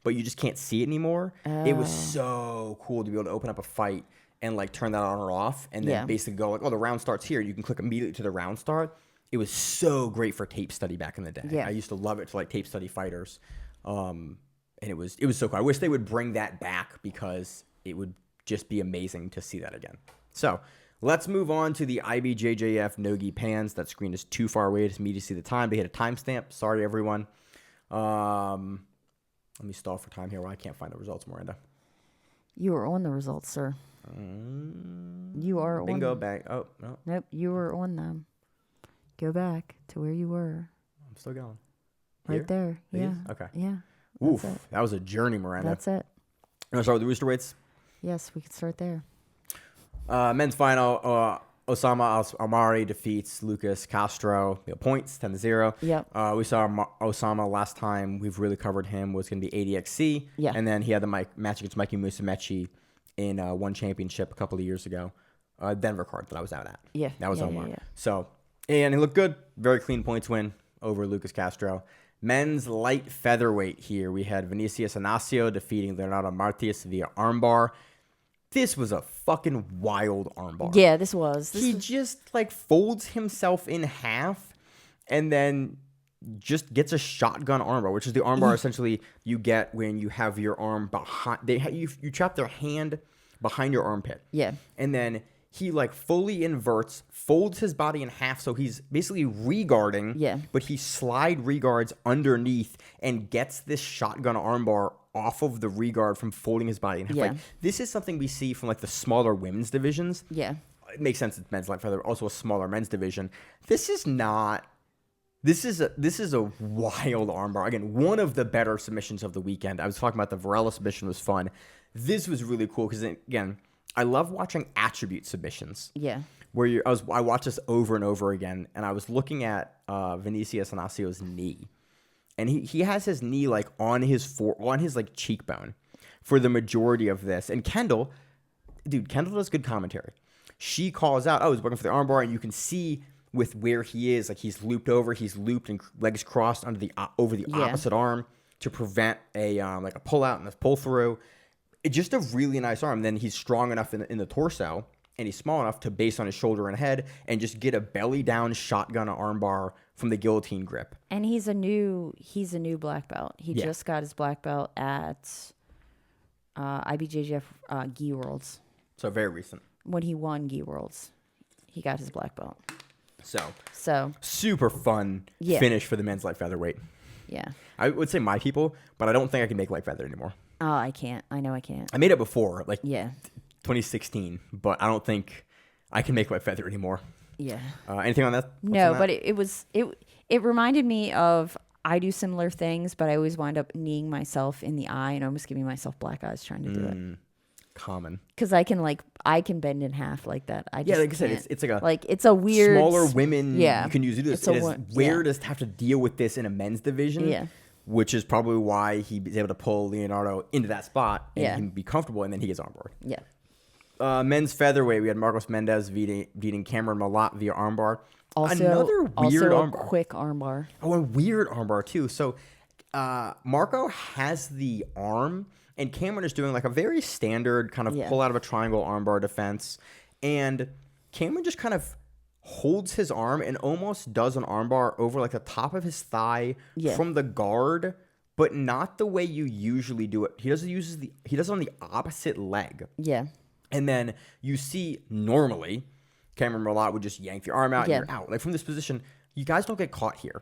but you just can't see it anymore. It was so cool to be able to open up a fight and like turn that on or off, and then basically go like, oh, the round starts here. You can click immediately to the round start. It was so great for tape study back in the day. Yeah. I used to love it to like tape study fighters, and it was so cool. I wish they would bring that back because it would just be amazing to see that again. So let's move on to the IBJJF NoGi Pans. That screen is too far away for me to see the time. They hit a timestamp. Sorry, everyone. Let me stall for time here while I can't find the results, Miranda. You were on the results, sir. You are bingo on back. Oh, no. Nope, you were on them. Go back to where you were. I'm still going. Right Here? there. These? Yeah. Okay. Yeah. Oof. That was a journey, Miranda. That's it. You want to start with the rooster weights? Yes, we can start there. Men's final, Osama Almari defeats Lucas Castro. Points, 10-0. Yep. We saw Osama last time. We've really covered him. Was going to be ADXC. Yeah. And then he had the match against Mikey Musumeci in one championship a couple of years ago. Denver card that I was out at. Yeah. That was yeah, Omar. yeah. So, and he looked good. Very clean points win over Lucas Castro. Men's light featherweight here. We had Vinicius Inacio defeating Leonardo Martins via armbar. This was a fucking wild armbar. Yeah, this was. He just like folds himself in half and then just gets a shotgun armbar, which is the armbar essentially you get when you have your arm behind. You trap their hand behind your armpit. Yeah. And then he like fully inverts, folds his body in half, so he's basically regarding. Yeah. But he slide regards underneath and gets this shotgun armbar off of the regard from folding his body in half. Yeah. Like, this is something we see from like the smaller women's divisions. Yeah. It makes sense. It's men's light feather, also a smaller men's division. This is not. This is a wild armbar. Again, one of the better submissions of the weekend. I was talking about the Varela submission was fun. This was really cool because, again, I love watching attribute submissions. Yeah. Where I watched this over and over again, and I was looking at Vinicius Inacio's knee, and he has his knee like on his like cheekbone for the majority of this. And Kendall does good commentary. She calls out, "Oh, he's working for the armbar," and you can see with where he is, like he's looped and legs crossed over the opposite arm to prevent a like a pull out and a pull through. It's just a really nice arm. Then he's strong enough in the torso, and he's small enough to base on his shoulder and head and just get a belly down shotgun armbar from the guillotine grip. And he's a new black belt. He just got his black belt at IBJJF Gi Worlds. So very recent. When he won Gi Worlds, he got his black belt. So super fun finish for the men's light featherweight. Yeah. I would say my people, but I don't think I can make light feather anymore. Oh, I can't. I know I can't. I made it before, like 2016, but I don't think I can make light feather anymore. Yeah. Anything on that? No, but it reminded me of, I do similar things, but I always wind up kneeing myself in the eye and almost giving myself black eyes trying to do it. Common. Because I can bend in half like that. I just like I said, it's like it's a weird smaller women. You can use this. It is weird to have to deal with this in a men's division. Yeah. Which is probably why he was able to pull Leonardo into that spot and he can be comfortable, and then he gets on board. Yeah. Men's featherweight, we had Marcos Mendez beating Cameron Malat via armbar. Also, another weird armbar. Quick armbar. Oh, a weird armbar too. So Marco has the arm, and Cameron is doing like a very standard kind of pull out of a triangle armbar defense. And Cameron just kind of holds his arm and almost does an armbar over like the top of his thigh from the guard, but not the way you usually do it. He does it on the opposite leg. Yeah. And then you see normally Cameron Malat would just yank the arm out and you're out. Like from this position, you guys don't get caught here.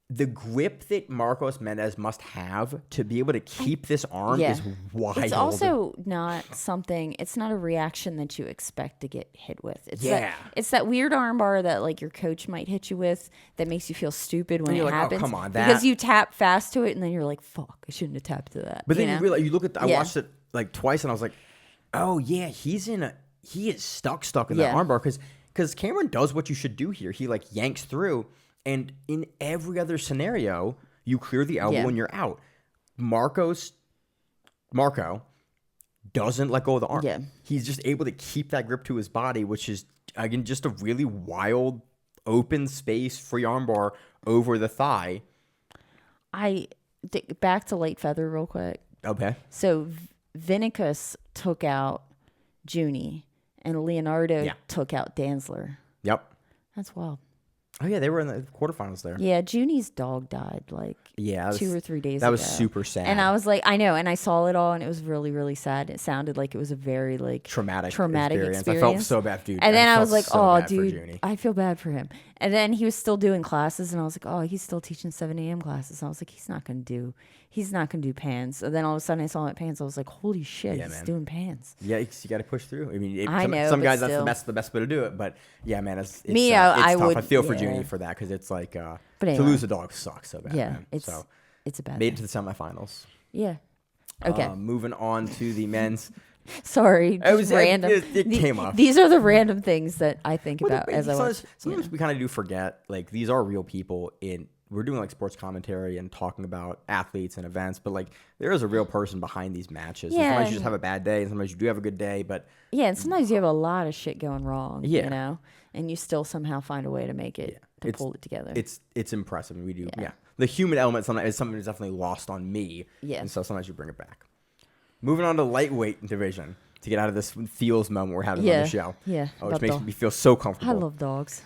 The grip that Marcos Mendez must have to be able to keep this arm is wild. It's also not it's not a reaction that you expect to get hit with. It's that weird armbar that like your coach might hit you with that makes you feel stupid when it happens. Oh, come on, because you tap fast to it and then you're like, fuck, I shouldn't have tapped to that. But then you realize, you look at, I watched it like twice and I was like, oh yeah, he is stuck in that armbar because Cameron does what you should do here. He like yanks through. And in every other scenario, you clear the elbow and you're out. Marco doesn't let go of the arm. Yeah. He's just able to keep that grip to his body, which is, again, just a really wild, open space, free armbar over the thigh. Back to light feather real quick. Okay. So Vinicius took out Junie, and Leonardo took out Danzler. Yep. That's wild. Oh, yeah, they were in the quarterfinals there. Yeah, Junie's dog died 2 or 3 days ago. That was super sad. And I was like, I know, and I saw it all, and it was really, really sad. It sounded like it was a very traumatic experience. I felt so bad, dude. And then I was like, oh, dude, I feel bad for him. And then he was still doing classes, and I was like, oh, he's still teaching 7 a.m. classes. And I was like, he's not gonna do pans. And then all of a sudden I saw him at pans. I was like, holy shit, he's doing pans. Yeah, you got to push through. I mean, some guys still, that's the best way to do it. But yeah, man, it's tough. I feel for Junie for that because it's like to lose a dog sucks so bad. Yeah, man. It's a bad. Made it to the semifinals. Yeah. Okay. Moving on to the men's. Sorry, random. It came up. These are the random things that I think about as I watch. Sometimes we kind of do forget, like, these are real people we're doing like sports commentary and talking about athletes and events, but like there is a real person behind these matches. Yeah, Sometimes you just have a bad day, and sometimes you do have a good day. But yeah, and sometimes you have a lot of shit going wrong. Yeah. You know, and you still somehow find a way to make it pull it together. it's impressive, and we do. Yeah, the human element sometimes is something that's definitely lost on me. Yeah, and so sometimes you bring it back. Moving on to lightweight division to get out of this feels moment we're having on the show. Yeah, which makes me feel so comfortable. I love dogs.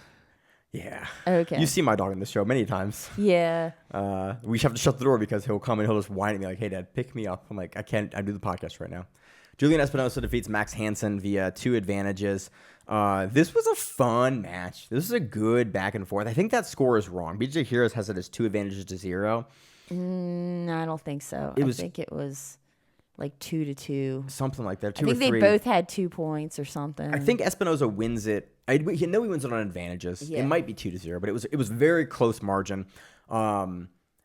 Yeah. Okay. You've seen my dog in this show many times. Yeah. We have to shut the door because he'll come and he'll just whine at me like, "Hey, Dad, pick me up." I'm like, "I can't. I do the podcast right now." Julian Espinosa defeats Max Hansen via 2 advantages. This was a fun match. This is a good back and forth. I think that score is wrong. BJ Heroes has it as 2 advantages to 0. I don't think so. I think it was like 2-2. Something like that. 2 I think or they 3. both had 2 points or something. I think Espinosa wins it. I know he wins it on advantages. Yeah. It might be 2-0, but it was very close margin.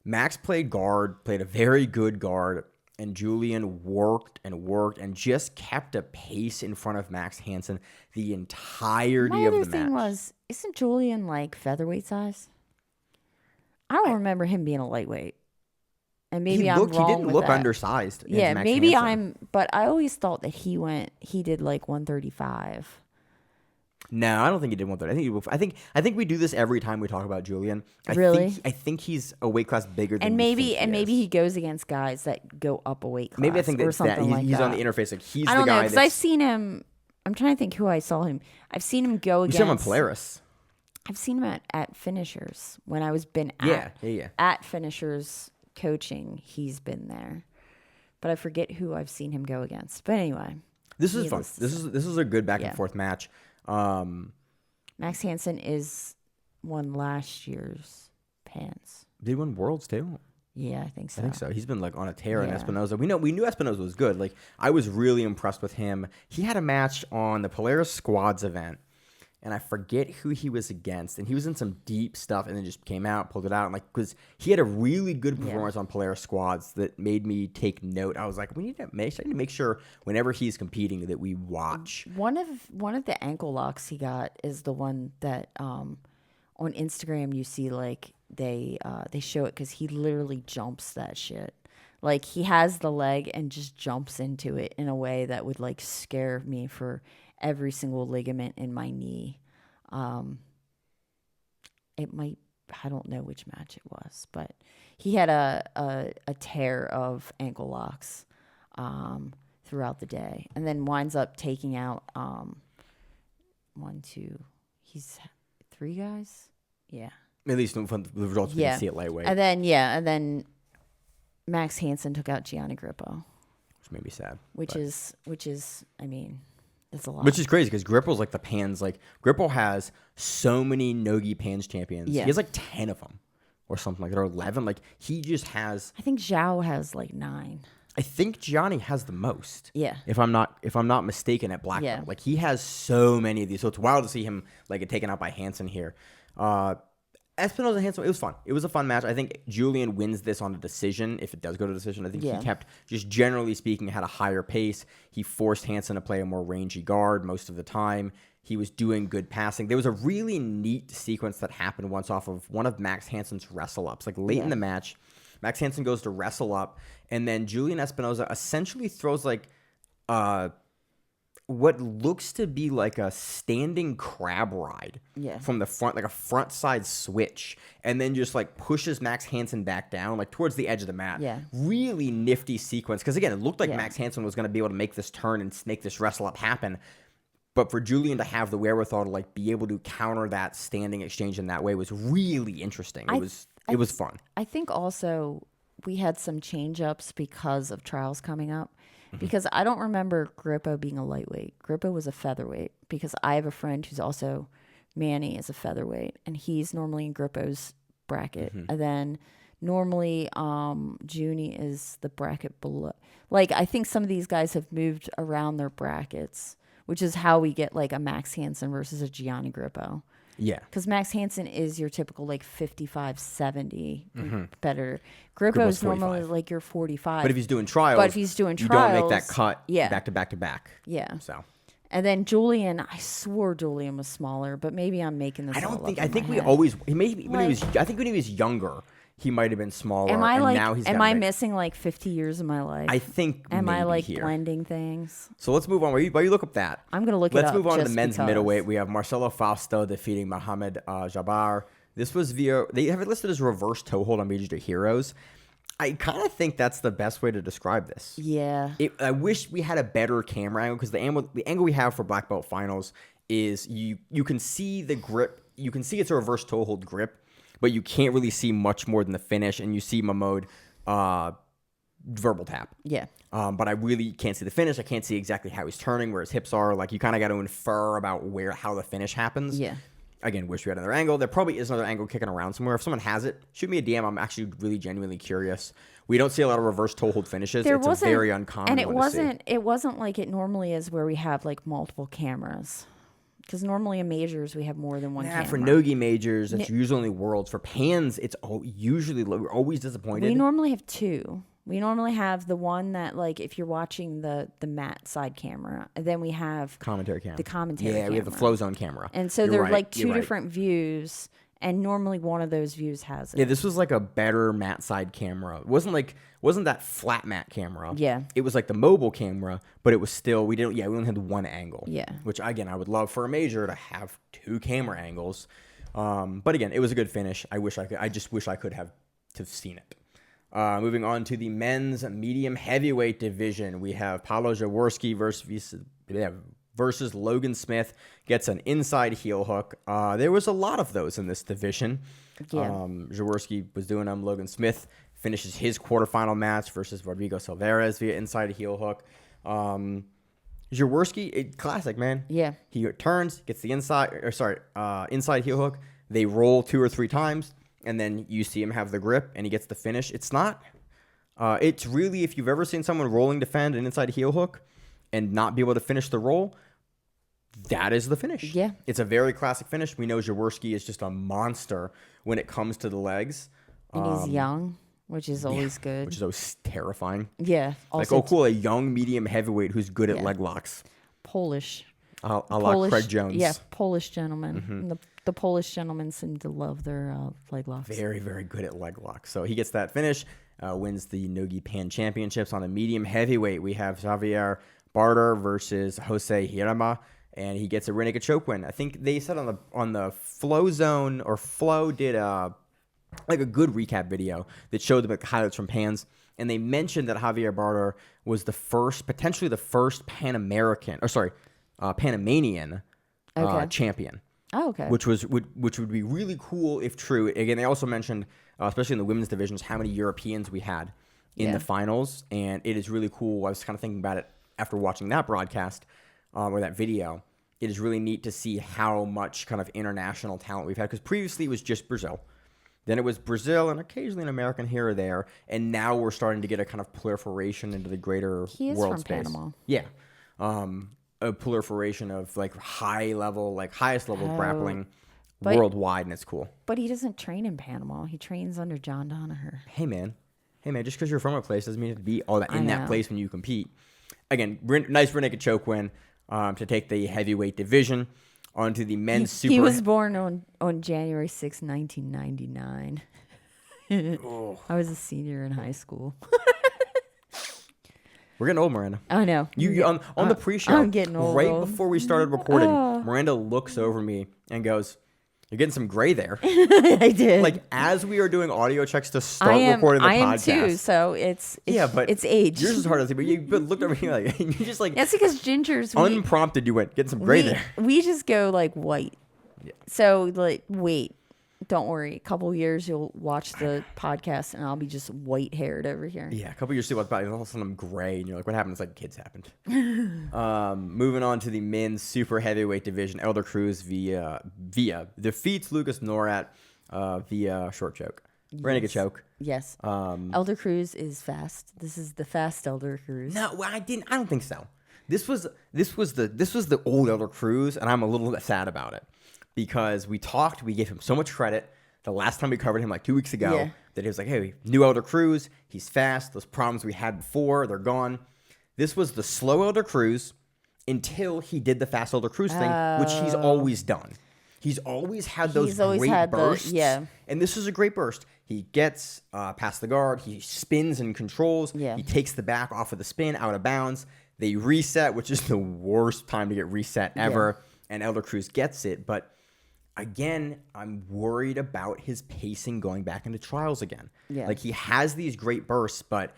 Max played guard, played a very good guard, and Julian worked and just kept a pace in front of Max Hansen the entirety of the match. My other thing was, isn't Julian like featherweight size? I don't remember him being a lightweight. And maybe I'm wrong He didn't with look that. undersized. Yeah, Max maybe Hansen. but I always thought that he did like 135. No, I don't think he did 130. I think we do this every time we talk about Julian. Really? I think he's a weight class bigger than And maybe maybe he goes against guys that go up a weight class. Maybe I think or that's something that. like He's that. on the interface. Like he's I don't the know guy because that's I've seen him. I'm trying to think who I saw him. I've seen him go You against. saw him on Polaris. I've seen him at finishers when I was at finishers coaching. He's been there, but I forget who I've seen him go against. But anyway, This is fun. This is a good back and forth match. Max Hansen won last year's Pans. Did he win Worlds too? Yeah, I think so. I think so. He's been like on a tear in Yeah. Espinosa. We knew Espinosa was good. Like I was really impressed with him. He had a match on the Polaris Squads event, and I forget who he was against. And he was in some deep stuff, and then just came out, pulled it out, and like because he had a really good performance on Polaris Squads that made me take note. I was like, we need to make sure whenever he's competing that we watch. One of the ankle locks he got is the one that on Instagram you see like they show it because he literally jumps that shit. Like he has the leg and just jumps into it in a way that would like scare me for every single ligament in my knee. It might, I don't know which match it was, but he had a tear of ankle locks throughout the day, and then winds up taking out he's 3 guys. Yeah. At least from the results we can see at lightweight. And then Max Hansen took out Gianni Grippo. Which made me sad. Which is I mean, that's a lot. Which is crazy because Grippo's like the Pans. Like Grippo has so many NoGi Pans champions. Yeah. He has like 10 of them or something like that, or 11. Like he just has. I think Zhao has like 9. I think Gianni has the most. Yeah. If I'm not mistaken at black belt. Yeah. Like he has so many of these. So it's wild to see him like get taken out by Hansen here. Espinosa Hansen, it was fun. It was a fun match. I think Julian wins this on a decision. If it does go to decision, I think he kept, just generally speaking, had a higher pace. He forced Hansen to play a more rangy guard most of the time. He was doing good passing. There was a really neat sequence that happened once off of one of Max Hansen's wrestle ups. Like late in the match, Max Hansen goes to wrestle up, and then Julian Espinosa essentially throws like what looks to be like a standing crab ride from the front, like a front side switch, and then just like pushes Max Hansen back down, like towards the edge of the mat. Yeah. Really nifty sequence. Because again, it looked like Max Hansen was going to be able to make this turn and make this wrestle up happen. But for Julian to have the wherewithal to like be able to counter that standing exchange in that way was really interesting. It was fun. I think also we had some change ups because of trials coming up. Because I don't remember Grippo being a lightweight. Grippo was a featherweight because I have a friend who's also Manny is a featherweight, and he's normally in Grippo's bracket. And then normally Junie is the bracket below. Like I think some of these guys have moved around their brackets, which is how we get like a Max Hansen versus a Gianni Grippo. Yeah. Because Max Hansen is your typical like 55, 70 competitor. Grippo is normally 45. like your 45. But if he's doing trials, you don't make that cut back to back to back. Yeah. So. And then Julian, I swore Julian was smaller, but maybe I'm making this. I don't all think. up I in think my we head. always. He maybe when he was. I think when he was younger, he might have been smaller. Am I and like? now he's Am gotten I big. missing like 50 years of my life? I think. Am I maybe like here. blending things? So let's move on. While you look up that, I'm gonna look it up. Let's move on to the just men's because. middleweight. We have Marcelo Fausto defeating Mohamed Jabbar. This was via, they have it listed as reverse toe hold on BJJ Heroes. I kind of think that's the best way to describe this. Yeah. I wish we had a better camera angle, because the angle we have for black belt finals is you can see the grip. You can see it's a reverse toe hold grip, but you can't really see much more than the finish, and you see Mahmoud verbal tap. Yeah. But I really can't see the finish. I can't see exactly how he's turning, where his hips are. Like, you kind of got to infer about how the finish happens. Yeah. Again, wish we had another angle. There probably is another angle kicking around somewhere. If someone has it, shoot me a DM. I'm actually really genuinely curious. We don't see a lot of reverse toe hold finishes. It's a very uncommon and it one to see. wasn't like it normally is, where we have like multiple cameras. Because normally in majors we have more than one camera. For Nogi majors, it's usually only worlds. For pans, it's usually we're always disappointed. We normally have two. We normally have the one that, like, if you're watching the mat side camera, and then we have commentary camera. the commentary camera. we have the flow zone camera. And so You're they're right, like you're two right. different views, and normally one of those views has it. Yeah, this was like a better mat side camera. It wasn't that flat mat camera. Yeah. It was like the mobile camera, but it was still we only had one angle. Yeah. Which again, I would love for a major to have two camera angles. But again, it was a good finish. I just wish I could have seen it. Moving on to the men's medium heavyweight division, we have Paolo Jaworski versus Logan Smith. Gets an inside heel hook. There was a lot of those in this division. Yeah. Jaworski was doing them. Logan Smith finishes his quarterfinal match versus Rodrigo Silveras via inside heel hook. Jaworski, classic, man. Yeah. He turns, gets the inside heel hook. They roll 2 or 3 times, and then you see him have the grip, and he gets the finish. It's really, if you've ever seen someone rolling defend an inside heel hook and not be able to finish the roll, that is the finish. Yeah. It's a very classic finish. We know Jaworski is just a monster when it comes to the legs. And he's young, which is always good. Which is always terrifying. Yeah. Like, Also cool, a young medium heavyweight who's good at leg locks. Polish. A la Craig Jones. Yeah, Polish gentleman. And the Polish gentlemen seem to love their leg locks. Very, very good at leg locks. So he gets that finish, wins the NoGi Pan Championships. On a medium heavyweight, we have Xavier Barter versus Jose Hirama, and he gets a rear naked choke win. I think they said on the Flow Zone, or Flow did like a good recap video that showed the highlights from Pans, and they mentioned that Javier Barter was potentially the first Panamanian champion. Oh, okay. Which would be really cool if true. Again, they also mentioned, especially in the women's divisions, how many Europeans we had in the finals, and it is really cool. I was kind of thinking about it after watching that broadcast or that video. It is really neat to see how much kind of international talent we've had, because previously it was just Brazil. Then it was Brazil and occasionally an American here or there, and now we're starting to get a kind of proliferations into the greater world space. He is from Panama. Yeah. A proliferation of like highest level grappling worldwide, and it's cool. But he doesn't train in Panama. He trains under John Danaher. Hey man, just because you're from a place doesn't mean you have to be all that in that place when you compete. Again, nice rear naked choke win to take the heavyweight division onto the men's super. He was born on January 6, 1999. I was a senior in high school. We're getting old, Miranda. I know. You on the pre-show, I'm getting old. Right before we started recording, Miranda looks over me and goes, "You're getting some gray there." I did. Like, as we are doing audio checks to start recording the podcast. I am too. So it's age. Yours is hard to see, but you looked over me like you just like. That's because gingers unprompted. You went getting some gray there. We just go like white. Yeah. So like wait. Don't worry. A couple years, you'll watch the podcast, and I'll be just white-haired over here. Yeah, a couple years, all of a sudden I'm gray, and you're like, what happened? It's like kids happened. Moving on to the men's super heavyweight division, Elder Cruz via defeats Lucas Norat via short choke. Renegade choke. Yes. Elder Cruz is fast. This is the fast Elder Cruz. No, I don't think so. This was the old Elder Cruz, and I'm a little bit sad about it. Because we gave him so much credit the last time we covered him like 2 weeks ago that he was like, hey, new Elder Cruz, he's fast. Those problems we had before, they're gone. This was the slow Elder Cruz until he did the fast Elder Cruz thing, which he's always done. He's always had those great bursts. And this is a great burst. He gets past the guard. He spins and controls. Yeah. He takes the back off of the spin, out of bounds. They reset, which is the worst time to get reset ever. Yeah. And Elder Cruz gets it. But again, I'm worried about his pacing going back into trials again. Yeah. Like, he has these great bursts, but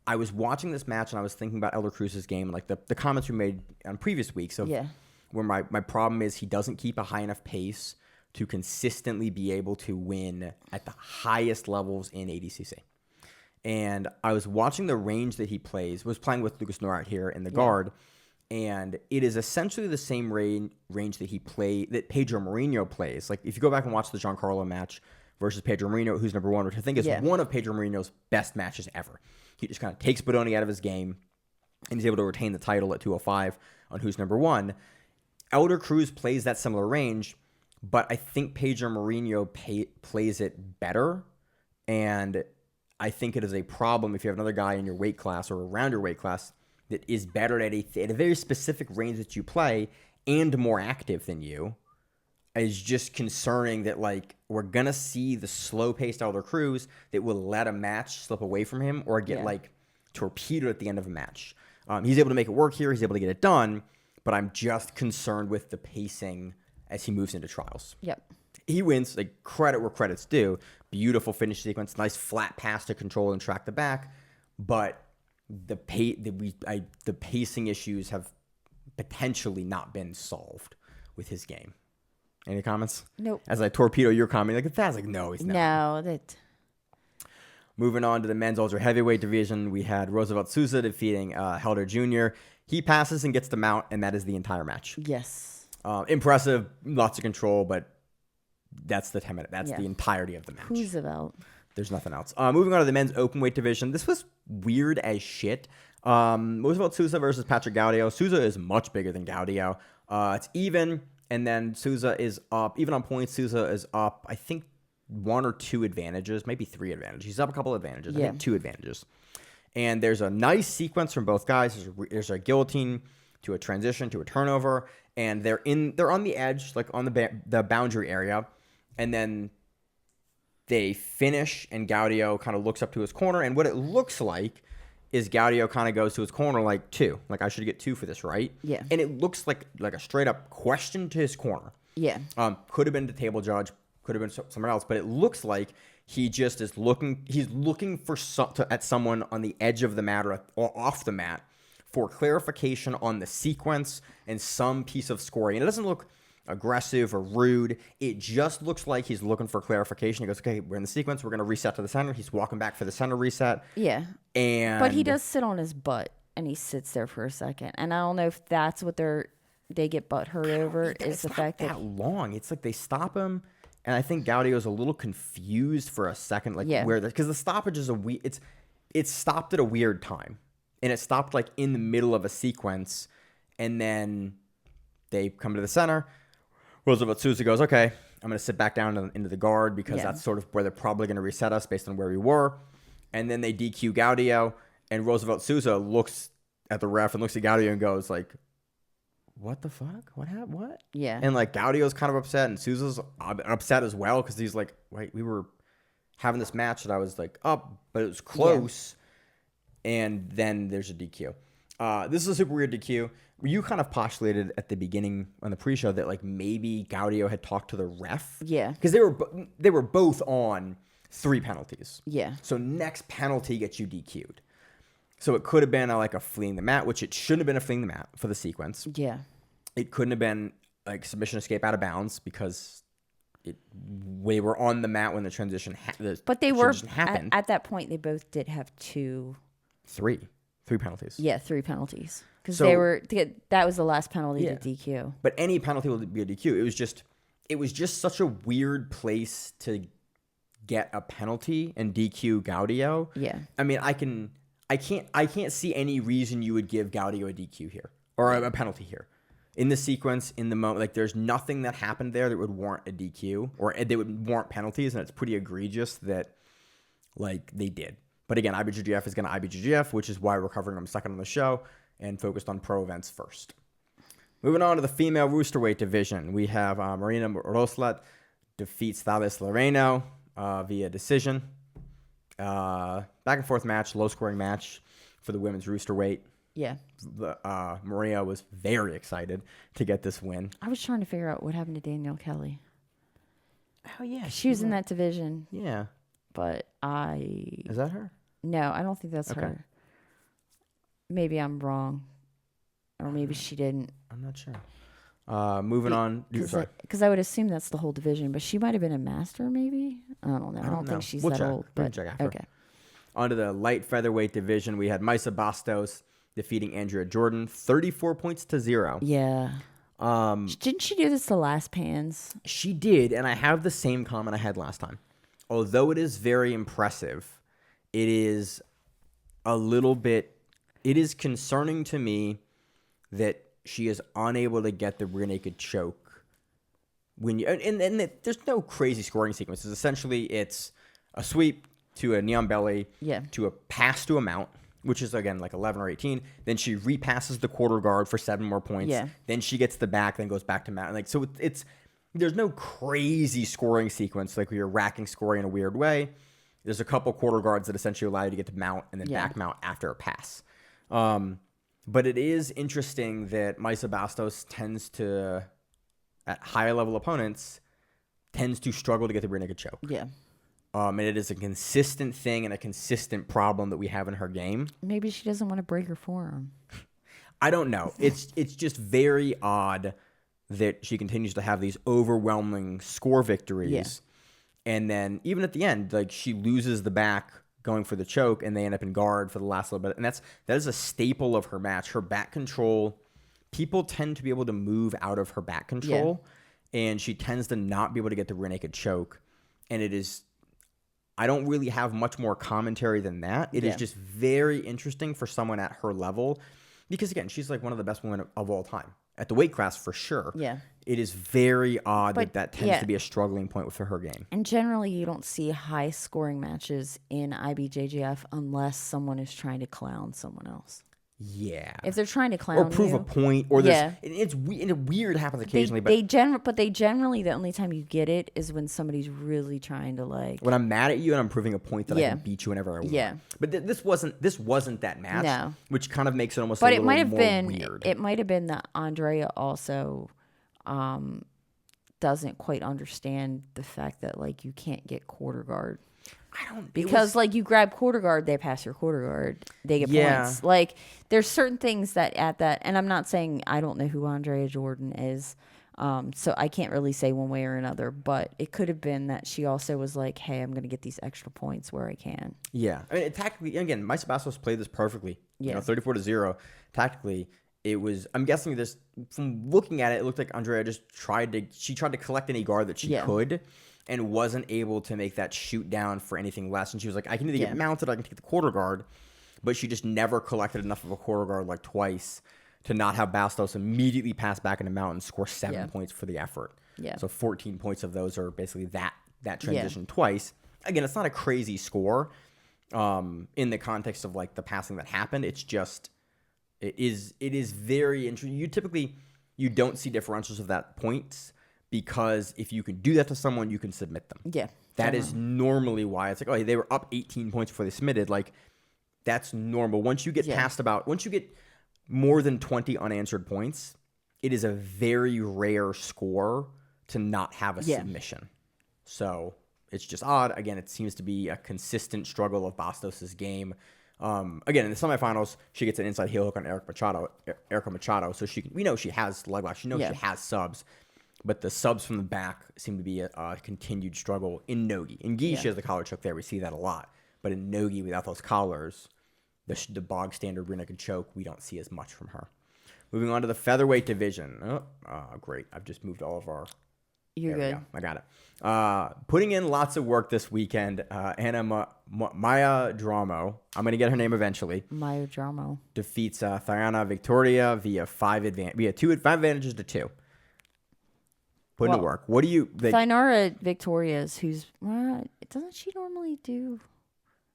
I was watching this match and I was thinking about Elder Cruz's game, like the comments we made on previous weeks of where my problem is he doesn't keep a high enough pace to consistently be able to win at the highest levels in ADCC. And I was watching the range that he plays, was playing with Lucas Norat here in the guard, and it is essentially the same range that Pedro Marinho plays. Like, if you go back and watch the Giancarlo match versus Pedro Marinho, who's number one, which I think is one of Pedro Marino's best matches ever. He just kind of takes Bodoni out of his game, and he's able to retain the title at 205 on who's number one. Elder Cruz plays that similar range, but I think Pedro Marinho plays it better, and I think it is a problem if you have another guy in your weight class or around your weight class that is better at a very specific range that you play and more active than you. Is just concerning that, like, we're going to see the slow-paced Elder Cruz that will let a match slip away from him or get, like, torpedoed at the end of a match. He's able to make it work here. He's able to get it done, but I'm just concerned with the pacing as he moves into trials. Yep. He wins, like, credit where credit's due. Beautiful finish sequence, nice flat pass to control and track the back, but the pacing issues have potentially not been solved with his game. Any comments? Nope. As I torpedo your comment, like, that's like, no, he's not. No, that. Moving on to the men's ultra heavyweight division, we had Roosevelt Souza defeating Helder Jr. He passes and gets the mount, and that is the entire match. Yes. Impressive, lots of control, but that's the 10 minute. That's the entirety of the match. Roosevelt. There's nothing else. Moving on to the men's openweight division. This was weird as shit. Roosevelt Souza versus Patrick Gaudio. Souza is much bigger than Gaudio. It's even, and then Souza is up. Even on points, Souza is up, I think, 1 or 2 advantages, maybe 3 advantages. He's up a couple advantages. I think 2 advantages. And there's a nice sequence from both guys. There's a guillotine to a transition to a turnover, and they're on the edge, like on the boundary area, and then they finish, and Gaudio kind of looks up to his corner, and what it looks like is Gaudio kind of goes to his corner like 2. Like, I should get 2 for this, right? Yeah. And it looks like a straight up question to his corner. Yeah. Could have been the table judge, could have been somewhere else, but it looks like he just is looking. He's looking for at someone on the edge of the mat or off the mat for clarification on the sequence and some piece of scoring. And it doesn't look aggressive or rude. It just looks like he's looking for clarification. He goes, okay, we're in the sequence. We're going to reset to the center. He's walking back for the center reset. Yeah. But he does sit on his butt, and he sits there for a second. And I don't know if that's what they get butt hurt over, is the fact that long. It's like they stop him, and I think Gaudio's a little confused for a second, like where because the stoppage is it's stopped at a weird time, and it stopped like in the middle of a sequence, and then they come to the center. Roosevelt Souza goes, okay, I'm going to sit back down into the guard because that's sort of where they're probably going to reset us based on where we were. And then they DQ Gaudio, and Roosevelt Souza looks at the ref and looks at Gaudio and goes like, what the fuck? What happened? What? Yeah. And like Gaudio's kind of upset, and Souza's upset as well because he's like, wait, we were having this match that I was like up, but it was close. Yeah. And then there's a DQ. This is a super weird DQ. You kind of postulated at the beginning on the pre-show that like maybe Gaudio had talked to the ref. Yeah. Because they were both on 3 penalties. Yeah. So next penalty gets you DQ'd. So it could have been like a fleeing the mat, which it shouldn't have been a fleeing the mat for the sequence. Yeah. It couldn't have been like submission escape out of bounds because we were on the mat when the transition happened. But they were at that point. They both did have 3 penalties. Yeah, 3 penalties because that was the last penalty to DQ. But any penalty will be a DQ. It was just such a weird place to get a penalty and DQ Gaudio. Yeah. I mean, I can't see any reason you would give Gaudio a DQ here or a penalty here. In the sequence, in the moment, like there's nothing that happened there that would warrant a DQ or they would warrant penalties, and it's pretty egregious that like they did. But again, IBJJF is going to IBJJF, which is why we're covering them second on the show and focused on pro events first. Moving on to the female roosterweight division, we have Marina Roslat defeats Thales Loreno. via decision. Back and forth match, low scoring match for the women's rooster weight. Yeah. Maria was very excited to get this win. I was trying to figure out what happened to Danielle Kelly. Oh, yeah. She was in that division. Yeah. But Is that her? No, I don't think that's her. Maybe I'm wrong. Or maybe she didn't. I'm not sure. Moving on. Sorry. Because I would assume that's the whole division, but she might have been a master, maybe? I don't know. I don't know. think she's We'll that check. old. We'll But check after. okay. Onto the light featherweight division, we had Maisa Bastos defeating Andrea Jordan 34-0. Yeah. Didn't she do this the last Pans? She did, and I have the same comment I had last time. Although it is very impressive, it is concerning to me that she is unable to get the rear naked choke. There's no crazy scoring sequences. Essentially, it's a sweep to a knee on belly, to a pass to a mount, which is, again, like 11 or 18. Then she repasses the quarter guard for 7 more points. Yeah. Then she gets the back, then goes back to mount. So there's no crazy scoring sequence like where you're racking scoring in a weird way. There's a couple quarter guards that essentially allow you to get to mount and then back mount after a pass. But it is interesting that Maisa Bastos tends to, at higher level opponents, tends to struggle to get the rear naked choke. Yeah. And it is a consistent thing and a consistent problem that we have in her game. Maybe she doesn't want to break her forearm. I don't know. It's just very odd that she continues to have these overwhelming score victories. Yeah. And then even at the end, like, she loses the back going for the choke and they end up in guard for the last little bit. And that is a staple of her match. Her back control, people tend to be able to move out of her back control, and she tends to not be able to get the rear naked choke. And it is, I don't really have much more commentary than that. It is just very interesting for someone at her level because, again, she's like one of the best women of all time. At the weight class, for sure. Yeah. It is very odd that tends to be a struggling point for her game. And generally, you don't see high-scoring matches in IBJJF unless someone is trying to clown someone else. Yeah. If they're trying to clown or prove you, a point, or it's weird. It happens occasionally, they generally the only time you get it is when somebody's really trying to, like, when I'm mad at you and I'm proving a point that I can beat you whenever I want. Yeah. But this wasn't that match, which kind of makes it almost a little more weird. It might have been that Andrea also doesn't quite understand the fact that, like, you can't get quarter guard. Because you grab quarter guard, they pass your quarter guard, they get points. Like, there's certain things that and I'm not saying I don't know who Andrea Jordan is, so I can't really say one way or another, but it could have been that she also was like, hey, I'm going to get these extra points where I can. Yeah. I mean, tactically, again, Maisa Bastos played this perfectly. Yeah. 34-0. Tactically, it was, I'm guessing this, from looking at it, it looked like Andrea just tried to collect any guard that she could, and wasn't able to make that shoot down for anything less. And she was like, I can either get mounted or I can take the quarter guard. But she just never collected enough of a quarter guard, like, twice to not have Bastos immediately pass back into mount and score 7 points for the effort. Yeah. So 14 points of those are basically that transition twice. Again, it's not a crazy score in the context of, like, the passing that happened. It's just, it is very interesting. You don't see differentials of that points, because if you can do that to someone, you can submit them. Yeah. That is normally why it's like, oh, they were up 18 points before they submitted. Like, that's normal. Once you get once you get more than 20 unanswered points, it is a very rare score to not have a submission. So it's just odd. Again, it seems to be a consistent struggle of Bastos' game. Again, in the semifinals, she gets an inside heel hook on Erica Machado. So we know she has leg lock. She knows she has subs. But the subs from the back seem to be a continued struggle in nogi. In gi, she has the collar choke there. We see that a lot. But in nogi, without those collars, the bog standard rear naked choke, we don't see as much from her. Moving on to the featherweight division. Oh, great. I've just moved all of our... You're good. Go. I got it. Putting in lots of work this weekend, Ana Mayordomo, I'm going to get her name eventually. Mayordomo. Defeats Thyana Victoria via 5 advantages to 2. Putting it to work. What do you... Thyana Victoria's, who's... doesn't she normally do...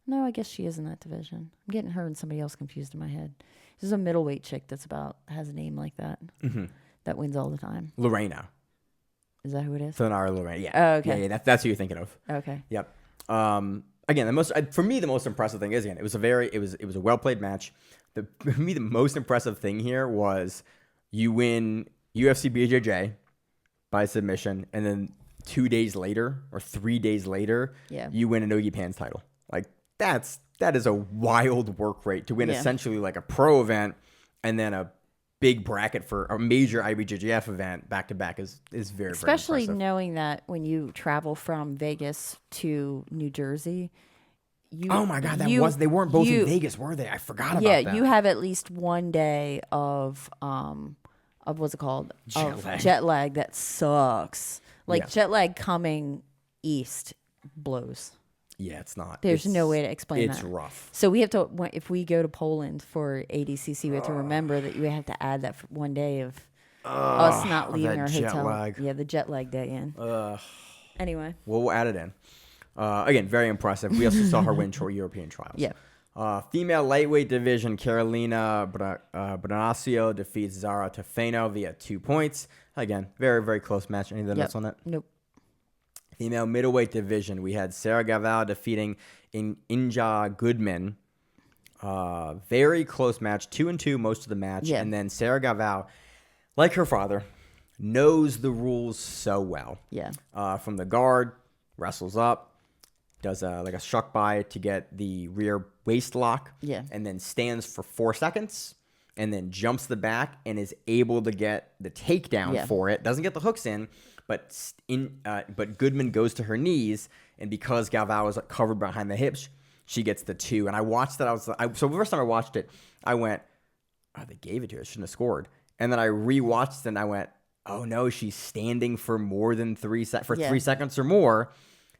No, I guess she is in that division. I'm getting her and somebody else confused in my head. There's a middleweight chick has a name like that. Mm-hmm. That wins all the time. Lorena. Is that who it is? Funari Lorraine. Yeah. Oh, okay. Yeah. That's who you're thinking of. Okay. Yep. Again, for me the most impressive thing is it was a well played match. For me the most impressive thing here was you win UFC BJJ by submission, and then 2 days later or 3 days later, you win a NoGi Pan's title. Like that is a wild work rate to win essentially like a pro event and then a big bracket for a major IBJJF event back to back is very, especially very impressive. Knowing that when you travel from Vegas to New Jersey, oh my God, they weren't both in Vegas, were they? I forgot about that. Yeah, you have at least 1 day of what's it called? Jet lag that sucks. Like jet lag coming east blows. Yeah, it's not. There's no way to explain that. It's rough. So we have to, if we go to Poland for ADCC, we have to remember that we have to add that 1 day of us not leaving our hotel. Lag. Yeah, the jet lag day in. Anyway. Well, we'll add it in. Again, very impressive. We also saw her win European trials. Yeah. Female lightweight division, Carolina Bonacio defeats Zara Tafeno via 2 points. Again, very, very close match. Anything else on that? Nope. Female middleweight division, we had Sarah Gaval defeating Inja Goodman. Very close match, 2-2 most of the match. Yeah. And then Sarah Gaval, like her father, knows the rules so well. Yeah. From the guard, wrestles up, does a shuck by to get the rear waist lock. Yeah. And then stands for 4 seconds. And then jumps the back and is able to get the takedown for it. Doesn't get the hooks in, but Goodman goes to her knees, and because Galvao is covered behind the hips, she gets the 2. And I watched that. So the first time I watched it, I went, "Oh, they gave it to her. Shouldn't have scored." And then I rewatched it, and I went, "Oh no, she's standing for more than 3 seconds or more."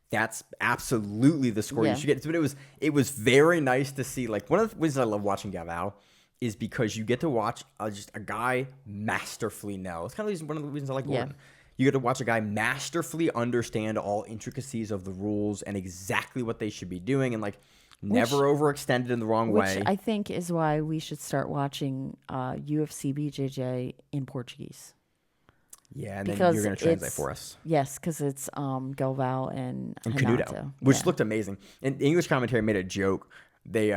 That's absolutely the score you should get. But it was very nice to see. Like, one of the reasons I love watching Galvao is because you get to watch just a guy masterfully know. It's kind of one of the reasons I like Gordon. Yeah. You get to watch a guy masterfully understand all intricacies of the rules and exactly what they should be doing, and never overextended in the wrong way. Which I think is why we should start watching UFC BJJ in Portuguese. Yeah, and then you're going to translate for us. Yes, because it's Galvao and Canuto, which looked amazing. And the English commentary made a joke. They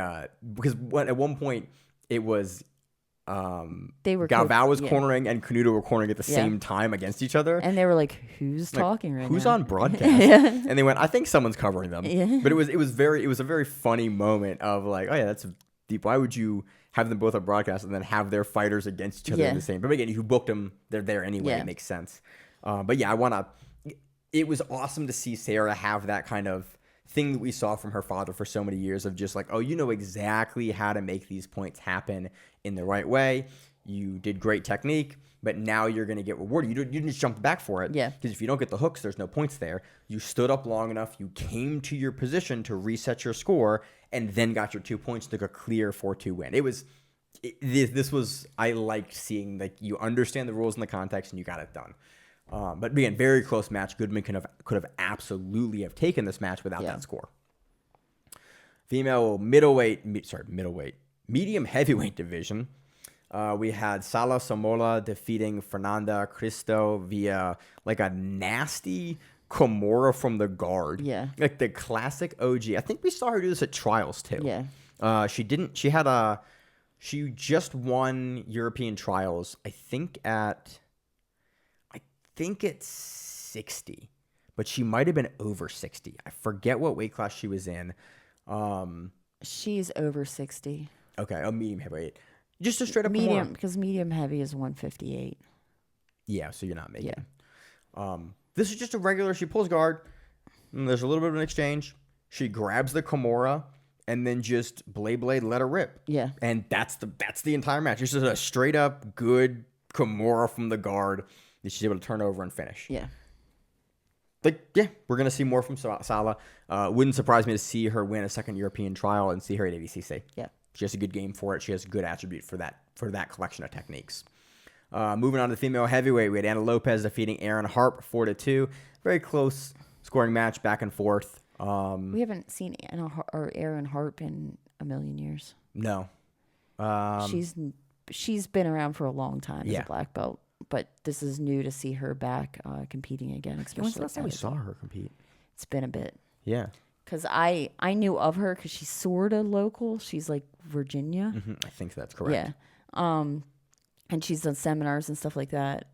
because at one point it was Galvao was cornering and Canuto were cornering at the same time against each other. And they were like, "Who's talking right now? Who's on broadcast?" And they went, "I think someone's covering them." Yeah. But it was a very funny moment of like, "Oh yeah, that's deep. Why would you have them both on broadcast and then have their fighters against each other in the same?" But again, you booked them; they're there anyway. It makes sense. But yeah, it was awesome to see Sarah have that kind of thing that we saw from her father for so many years of just like, oh, you know exactly how to make these points happen in the right way. You did great technique, but now you're going to get rewarded. You didn't just jump back for it. Yeah. Because if you don't get the hooks, there's no points there. You stood up long enough. You came to your position to reset your score and then got your 2 points to a clear 4-2 win. I liked seeing you understand the rules and the context and you got it done. But again, very close match. Goodman could have absolutely have taken this match without that score. Female medium heavyweight division. We had Sala Somola defeating Fernanda Cristo via a nasty Kimura from the guard. Yeah. Like the classic OG. I think we saw her do this at trials too. Yeah. She just won European trials, I think it's 60, but she might have been over 60. I forget what weight class she was in. She's over 60. Okay, a medium heavyweight. Just a straight up medium, because medium heavy is 158. Yeah, so you're not making. This is just a regular. She pulls guard. And there's a little bit of an exchange. She grabs the Kimura and then just blade let her rip. Yeah, and that's the entire match. It's just a straight up good Kimura from the guard that she's able to turn over and finish. Yeah. We're going to see more from Sala. Wouldn't surprise me to see her win a second European trial and see her at ADCC. Yeah. She has a good game for it. She has a good attribute for that collection of techniques. Moving on to the female heavyweight, we had Ana Lopez defeating Erin Harp 4-2. Very close scoring match, back and forth. We haven't seen Erin Harp in a million years. No. She's been around for a long time as a black belt. but this is new to see her back competing again. When's Especially the last time we saw her compete? It's been a bit. Yeah. Because I knew of her because she's sort of local. She's like Virginia. I think that's correct. Yeah. And she's done seminars and stuff like that.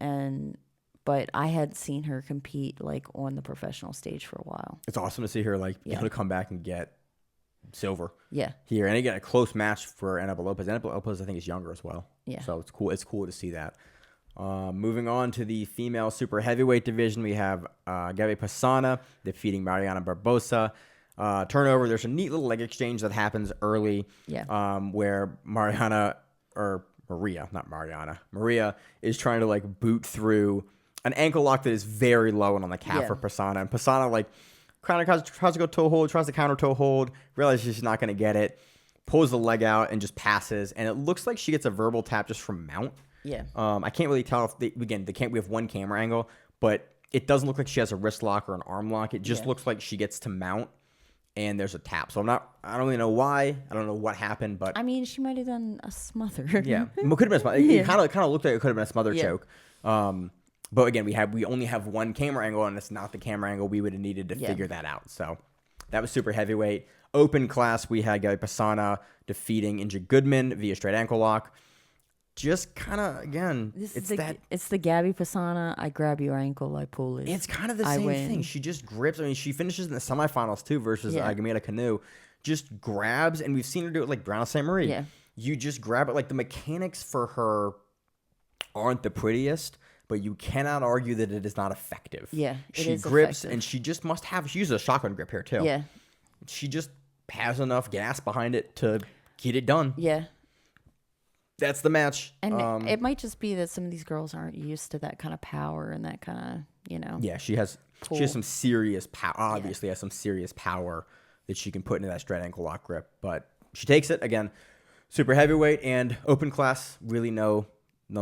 But I had seen her compete like on the professional stage for a while. It's awesome to see her be able to come back and get silver. Yeah. Here, and again, a close match for Ana Lopez. Ana Lopez, I think, is younger as well. Yeah. So it's cool. It's cool to see that. Moving on to the female super heavyweight division, we have Gabi Pasana defeating Mariana Barbosa. Turnover. There's a neat little leg exchange that happens early. Yeah. Where Maria is trying to boot through an ankle lock that is very low and on the calf for Pasana, and Pasana kind of tries to go toe hold, tries to counter toe hold, realizes she's not going to get it, pulls the leg out and just passes, and it looks like she gets a verbal tap just from mount. Yeah. I can't really tell if we have one camera angle, but it doesn't look like she has a wrist lock or an arm lock. It just looks like she gets to mount and there's a tap. So I don't really know why. I don't know what happened, but I mean, she might have done a smother. Yeah. It could have been a smother. It kind of looked like it could have been a smother choke. But again, we only have one camera angle, and it's not the camera angle we would have needed to figure that out. So that was super heavyweight. Open class, we had Gabi Pasana defeating Inja Goodman via straight ankle lock. Just kind of, again, It's the Gabi Pasana. I grab your ankle, I pull it. It's kind of the same thing. She just grips. I mean, she finishes in the semifinals too versus Agameda Canoe. Just grabs, and we've seen her do it like Brown St. Marie. Yeah. You just grab it. The mechanics for her aren't the prettiest, but you cannot argue that it is not effective. Yeah, she grips, and she just must have. She uses a shotgun grip here too. Yeah. She just has enough gas behind it to get it done. Yeah. That's the match. And it might just be that some of these girls aren't used to that kind of power and that kind of, Yeah, she has some serious power. Obviously, has some serious power that she can put into that straight ankle lock grip. But she takes it again. Super heavyweight and open class. Really no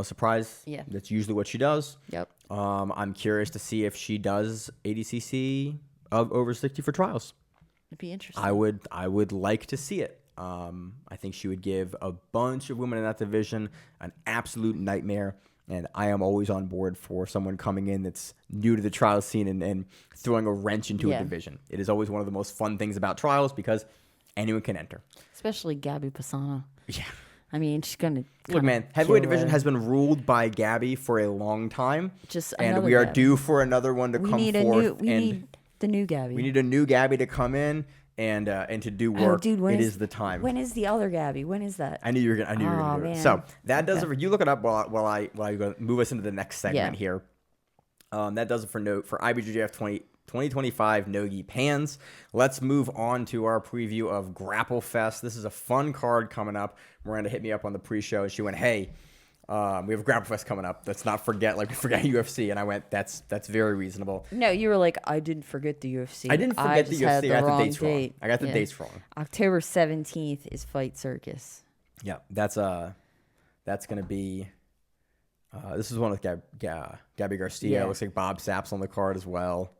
surprise. Yeah, that's usually what she does. Yep. I'm curious to see if she does ADCC of over 60 for trials. It'd be interesting. I would like to see it. I think she would give a bunch of women in that division an absolute nightmare, and I am always on board for someone coming in that's new to the trials scene and throwing a wrench into a division. It is always one of the most fun things about trials because anyone can enter. Especially Gabi Pasana. Yeah. I mean, she's going to... Look, man, heavyweight division has been ruled by Gabi for a long time, and we are due for another one to come forth. We need the new Gabi. We need a new Gabi to come in and to do work. Oh, dude, it is the time. When is the other Gabi? When is that? I knew you were gonna do it. So that does it for you. Look it up while I go move us into the next segment here. That does it for IBJJF 2025 NoGi Pans. Let's move on to our preview of Grapplefest. This is a fun card coming up. Miranda hit me up on the pre-show and she went, "Hey, we have a Grapplefest coming up. Let's not forget, we forgot UFC." And I went, that's very reasonable. No, you were like, I didn't forget the UFC. I didn't forget the UFC. I got the dates wrong. I got the dates wrong. October 17th is Fight Circus. Yeah, that's gonna be. This is one with Gabby Garcia. Yeah. It looks like Bob Sapp's on the card as well.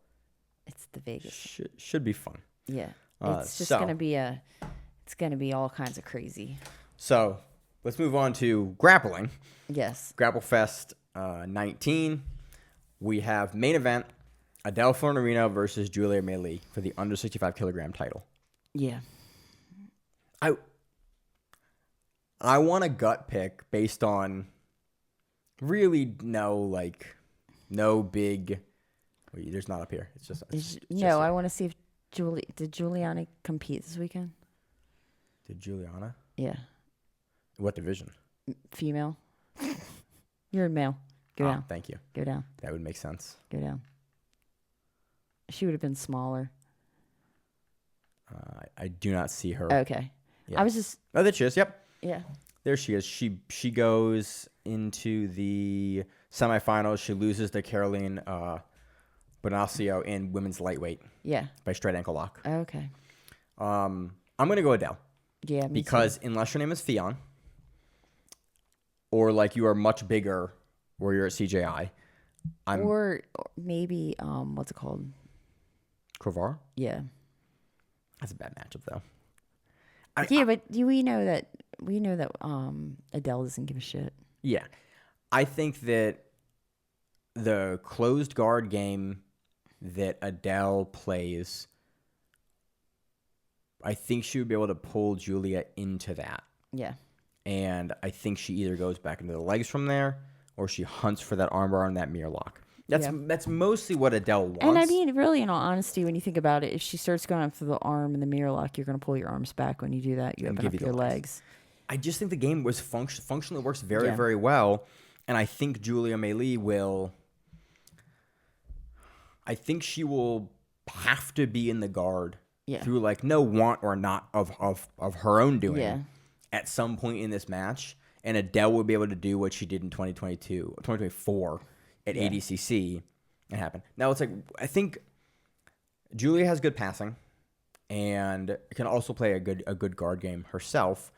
It's the Vegas. Should be fun. Yeah, it's just gonna be it's gonna be all kinds of crazy. So let's move on to grappling. Yes. Grapplefest 19. We have main event Adele Fornerino versus Julia May for the under 65 kilogram title. Yeah. I want a gut pick based on really no big. Wait, there's not up here. It's just. I want to see if did Juliana compete this weekend? Did Juliana? Yeah. What division? Female. You're a male. Go down. Thank you. Go down. That would make sense. Go down. She would have been smaller. I do not see her. Okay. Yeah. I was just. Oh, there she is. Yep. Yeah. There she is. She goes into the semifinals. She loses to Caroline Bonacio in women's lightweight. Yeah. By straight ankle lock. Okay. I'm gonna go Adele. Yeah. Because unless your name is Fionn, or you are much bigger, or you're at CJI, or maybe what's it called? Crovar. Yeah. That's a bad matchup though. But we know that Adele doesn't give a shit. Yeah, I think that the closed guard game that Adele plays, I think she would be able to pull Julia into that. Yeah. And I think she either goes back into the legs from there or she hunts for that armbar and that mirror lock. That's mostly what Adele wants. And I mean, really, in all honesty, when you think about it, if she starts going after the arm and the mirror lock, you're going to pull your arms back. When you do that, you open up your legs. I just think the game was functionally works very, very well. And I think Julia Meili will... I think she will have to be in the guard through like no want or not of her own doing at some point in this match. And Adele will be able to do what she did in 2024 at ADCC and happen. Now it's like, I think Julia has good passing and can also play a good guard game herself.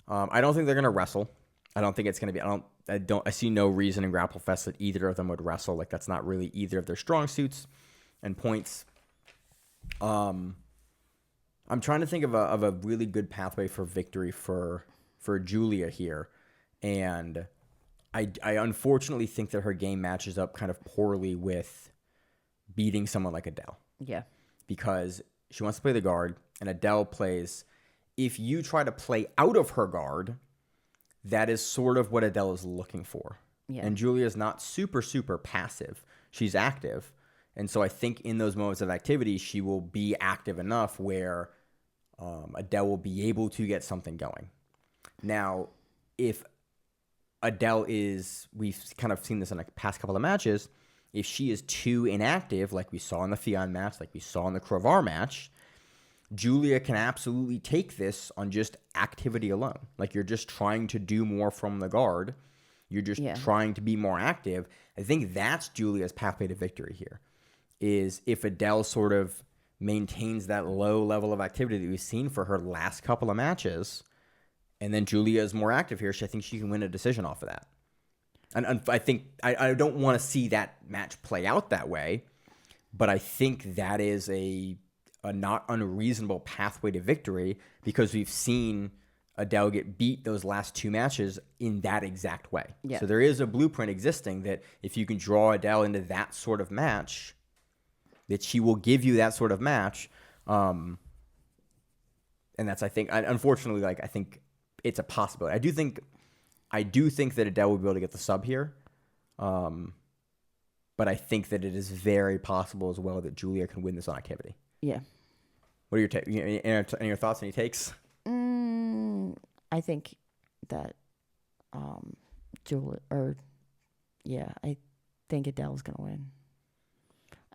I don't think they're going to wrestle. I don't think it's going to be, I see no reason in Grapplefest that either of them would wrestle. Like that's not really either of their strong suits and points. I'm trying to think of a really good pathway for victory for Julia here. And I unfortunately think that her game matches up kind of poorly with beating someone like Adele. Yeah. Because she wants to play the guard, and Adele plays... If you try to play out of her guard, that is sort of what Adele is looking for. Yeah. And Julia is not super, super passive. She's active. And so I think in those moments of activity, she will be active enough where Adele will be able to get something going. Now, if Adele is, we've kind of seen this in the past couple of matches, if she is too inactive, like we saw in the Fionn match, like we saw in the Krovar match, Julia can absolutely take this on just activity alone. Like you're just trying to do more from the guard. You're just trying to be more active. I think that's Julia's pathway to victory here, is if Adele sort of maintains that low level of activity that we've seen for her last couple of matches, and then Julia is more active here, I think she can win a decision off of that. And I think I don't want to see that match play out that way, but I think that is a not unreasonable pathway to victory because we've seen Adele get beat those last two matches in that exact way. Yeah. So there is a blueprint existing that if you can draw Adele into that sort of match, that she will give you that sort of match. And that's, I think, unfortunately, like I think it's a possibility. I do think that Adele will be able to get the sub here. But I think that it is very possible as well that Julia can win this on activity. Yeah. What are your any your thoughts? Any takes? I think that Julia, I think Adele's gonna win.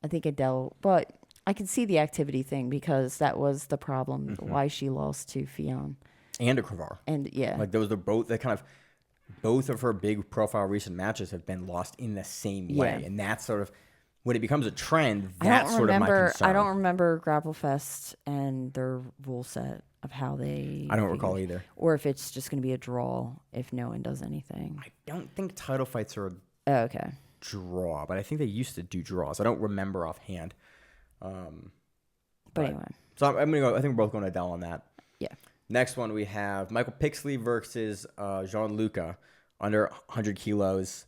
I think Adele, but I can see the activity thing because that was the problem why she lost to Fionn and to Krovar. And like those are both that kind of both of her big profile recent matches have been lost in the same way, and that's sort of. When it becomes a trend, that's sort of my concern. I don't remember Grapplefest and their rule set of how they... I don't recall either. Or if it's just going to be a draw if no one does anything. I don't think title fights are a draw, but I think they used to do draws. I don't remember offhand. But anyway. So I'm going to go... I think we're both going to Adele on that. Yeah. Next one, we have Michael Pixley versus Gianluca under 100 kilos.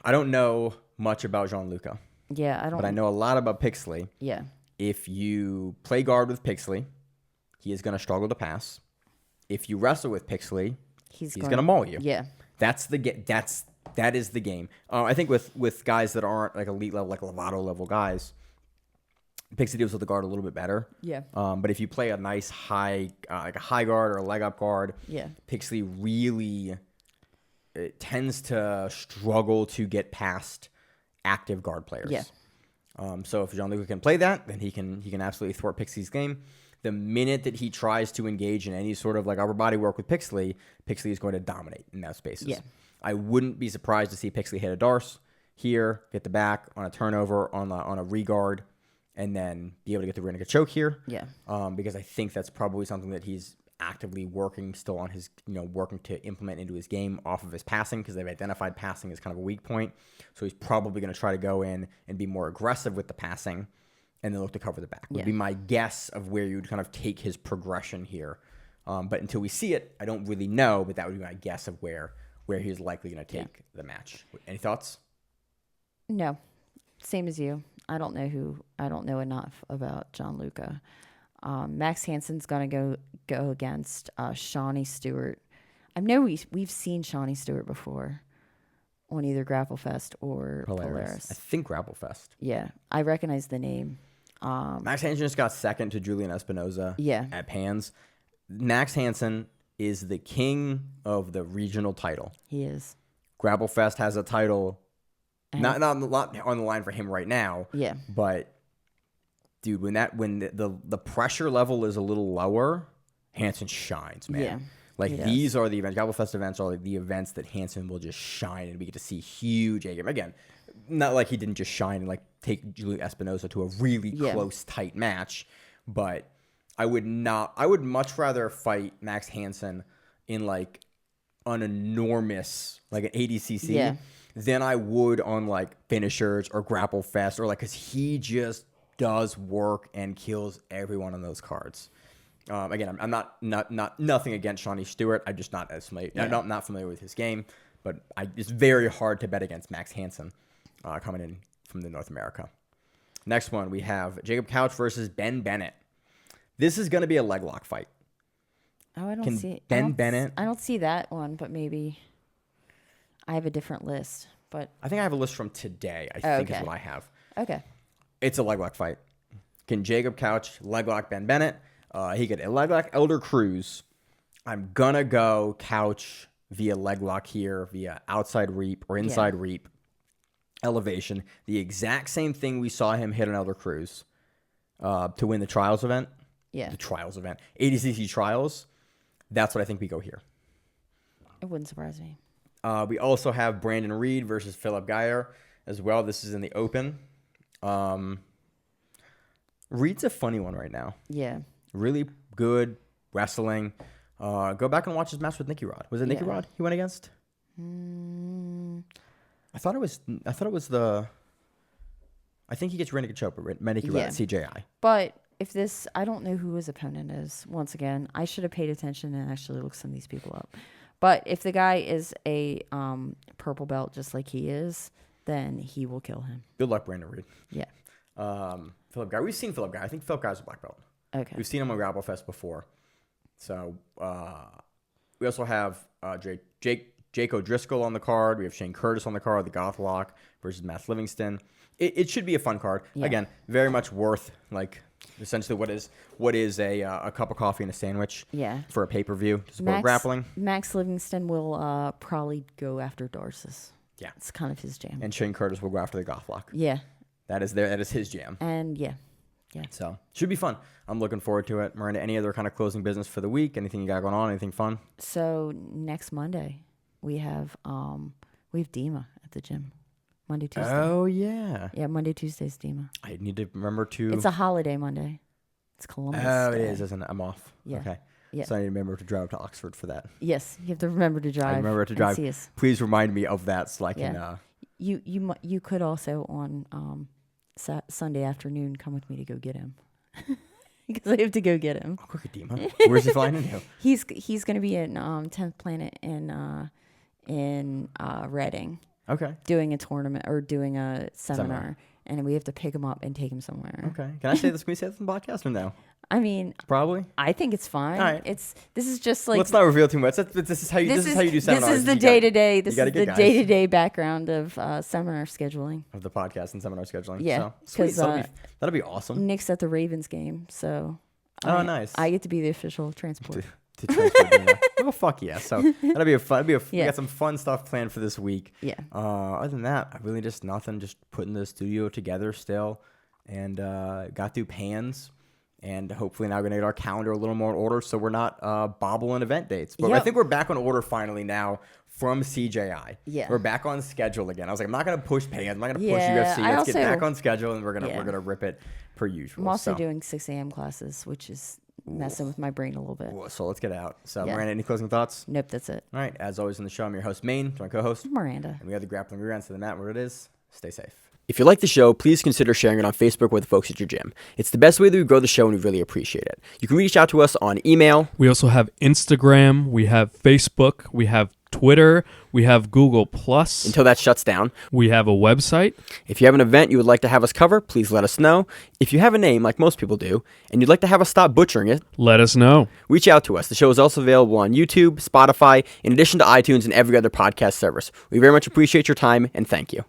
I don't know much about Gianluca. Yeah, I don't. But I know a lot about Pixley. Yeah. If you play guard with Pixley, he is going to struggle to pass. If you wrestle with Pixley, he's going to maul you. Yeah. That is the game. I think with guys that aren't like elite level, like Lovato level guys, Pixley deals with the guard a little bit better. Yeah. But if you play a nice high, like a high guard or a leg up guard, Pixley really tends to struggle to get past active guard players. Yeah. So if Gianluca can play that, then he can absolutely thwart Pixley's game. The minute that he tries to engage in any sort of like upper body work with Pixley is going to dominate in those spaces. Yeah. I wouldn't be surprised to see Pixley hit a Darce here, get the back on a turnover on a regard, and then be able to get the rear naked choke here. Yeah. Because I think that's probably something that he's actively working still on his, working to implement into his game off of his passing because they've identified passing as kind of a weak point. So he's probably going to try to go in and be more aggressive with the passing and then look to cover the back. Would be my guess of where you'd kind of take his progression here. But until we see it, I don't really know, but that would be my guess of where he's likely going to take the match. Any thoughts? No, same as you. I don't know enough about Gianluca. Max Hansen's gonna go against Shawnee Stewart. I know we've seen Shawnee Stewart before on either Grapplefest or Polaris. I think Grapplefest. Yeah, I recognize the name. Max Hansen just got second to Julian Espinoza at Pans. Max Hansen is the king of the regional title. He is. Grapplefest has a title, not on the line for him right now. Yeah. But dude, when the pressure level is a little lower, Hansen shines, man. Yeah. Like these are the events. Grapplefest events are like the events that Hansen will just shine, and we get to see huge A game. Again, not like he didn't just shine and like take Julian Espinoza to a really close, tight match, but I would much rather fight Max Hansen in like an enormous, like an ADCC than I would on like finishers or Grapplefest or like, cause he just does work and kills everyone on those cards. Again, I'm not nothing against Shawnee Stewart. I'm just not as familiar. I'm not familiar with his game, but it's very hard to bet against Max Hansen coming in from the North America. Next one, we have Jacob Couch versus Ben Bennett. This is going to be a leg lock fight. Oh, I don't see Ben Bennett. I don't see that one, but maybe I have a different list. But I think I have a list from today. I think is what I have. Okay. It's a leg lock fight. Can Jacob Couch leg lock Ben Bennett? He could leg lock Elder Cruz. I'm going to go Couch via leg lock here, via outside reap or inside reap. Elevation. The exact same thing we saw him hit on Elder Cruz to win the Trials event. Yeah. The Trials event. ADCC Trials. That's what I think we go here. It wouldn't surprise me. We also have Brandon Reed versus Philip Geyer as well. This is in the open. Reed's a funny one right now. Yeah. Really good wrestling. Go back and watch his match with Nicky Rod. Was it Nicky Rod he went against? I thought it was the. I think he gets Randy Chopra, Nicky Rod at CJI. But if this, I don't know who his opponent is. Once again, I should have paid attention and actually looked some of these people up. But if the guy is a purple belt just like he is, then he will kill him. Good luck, Brandon Reed. Yeah. Philip Geyer. We've seen Philip Geyer. I think Philip Geyer's a black belt. Okay. We've seen him on Grapplefest before. So we also have Jake O'Driscoll on the card. We have Shane Curtis on the card, the Gothlock versus Matt Livingston. It should be a fun card. Yeah. Again, very much worth like essentially what is a cup of coffee and a sandwich for a pay-per-view to support grappling. Max Livingston will probably go after Darcis. Yeah. It's kind of his jam. And Shane Curtis will go after the Gothlock. Yeah. That is his jam. And yeah. So should be fun. I'm looking forward to it. Miranda, any other kind of closing business for the week? Anything you got going on? Anything fun? So next Monday we have Dima at the gym. Monday, Tuesday. Oh yeah. Yeah, Monday, Tuesday's Dima. I need to remember to. It's a holiday Monday. It's Columbus Day. It is, isn't it? I'm off. Yeah. Okay. Yeah. So I need to remember to drive to Oxford for that. Yes, you have to remember to drive. I remember to drive. See us. Please remind me of that so I can. You could also on Sunday afternoon come with me to go get him. Because I have to go get him. Oh, quick, Dima. Where's he flying into? He's going to be in 10th Planet in Reading. Okay. Doing a tournament or doing a seminar. And we have to pick him up and take him somewhere. Okay. Can I say this? Can we say this on the podcast or no? I mean, probably. I think it's fine. All right. This is just like. Let's not reveal too much. This is how you do seminars. This is the day to day. This is the day to day background of seminar scheduling. Of the podcast and seminar scheduling. Yeah. Because that'll be awesome. Nick's at the Ravens game, so. Nice. I get to be the official transport. To transport. Oh fuck yeah! So that'll be a fun. We got some fun stuff planned for this week. Yeah. Other than that, I really just nothing. Just putting the studio together still, and got through Pans, and hopefully now we're gonna get our calendar a little more in order, so we're not bobbling event dates. But I think we're back on order finally now from CJI. Yeah. We're back on schedule again. I was like, I'm not gonna push Pans. I'm not gonna push UFC. Let's get back on schedule, and we're gonna rip it per usual. I'm also doing 6 a.m. classes, which is messing with my brain a little bit. So let's get out. So Miranda, any closing thoughts? Nope, that's it. All right. As always on the show, I'm your host, Maine, my co-host, Miranda. And we have the Grappling Reruns to the mat where it is. Stay safe. If you like the show, please consider sharing it on Facebook with the folks at your gym. It's the best way that we grow the show, and we really appreciate it. You can reach out to us on email. We also have Instagram. We have Facebook. We have Twitter. We have Google+. Until that shuts down. We have a website. If you have an event you would like to have us cover, please let us know. If you have a name, like most people do, and you'd like to have us stop butchering it, Let us know. reach out to us. The show is also available on YouTube, Spotify, in addition to iTunes and every other podcast service. We very much appreciate your time, and thank you.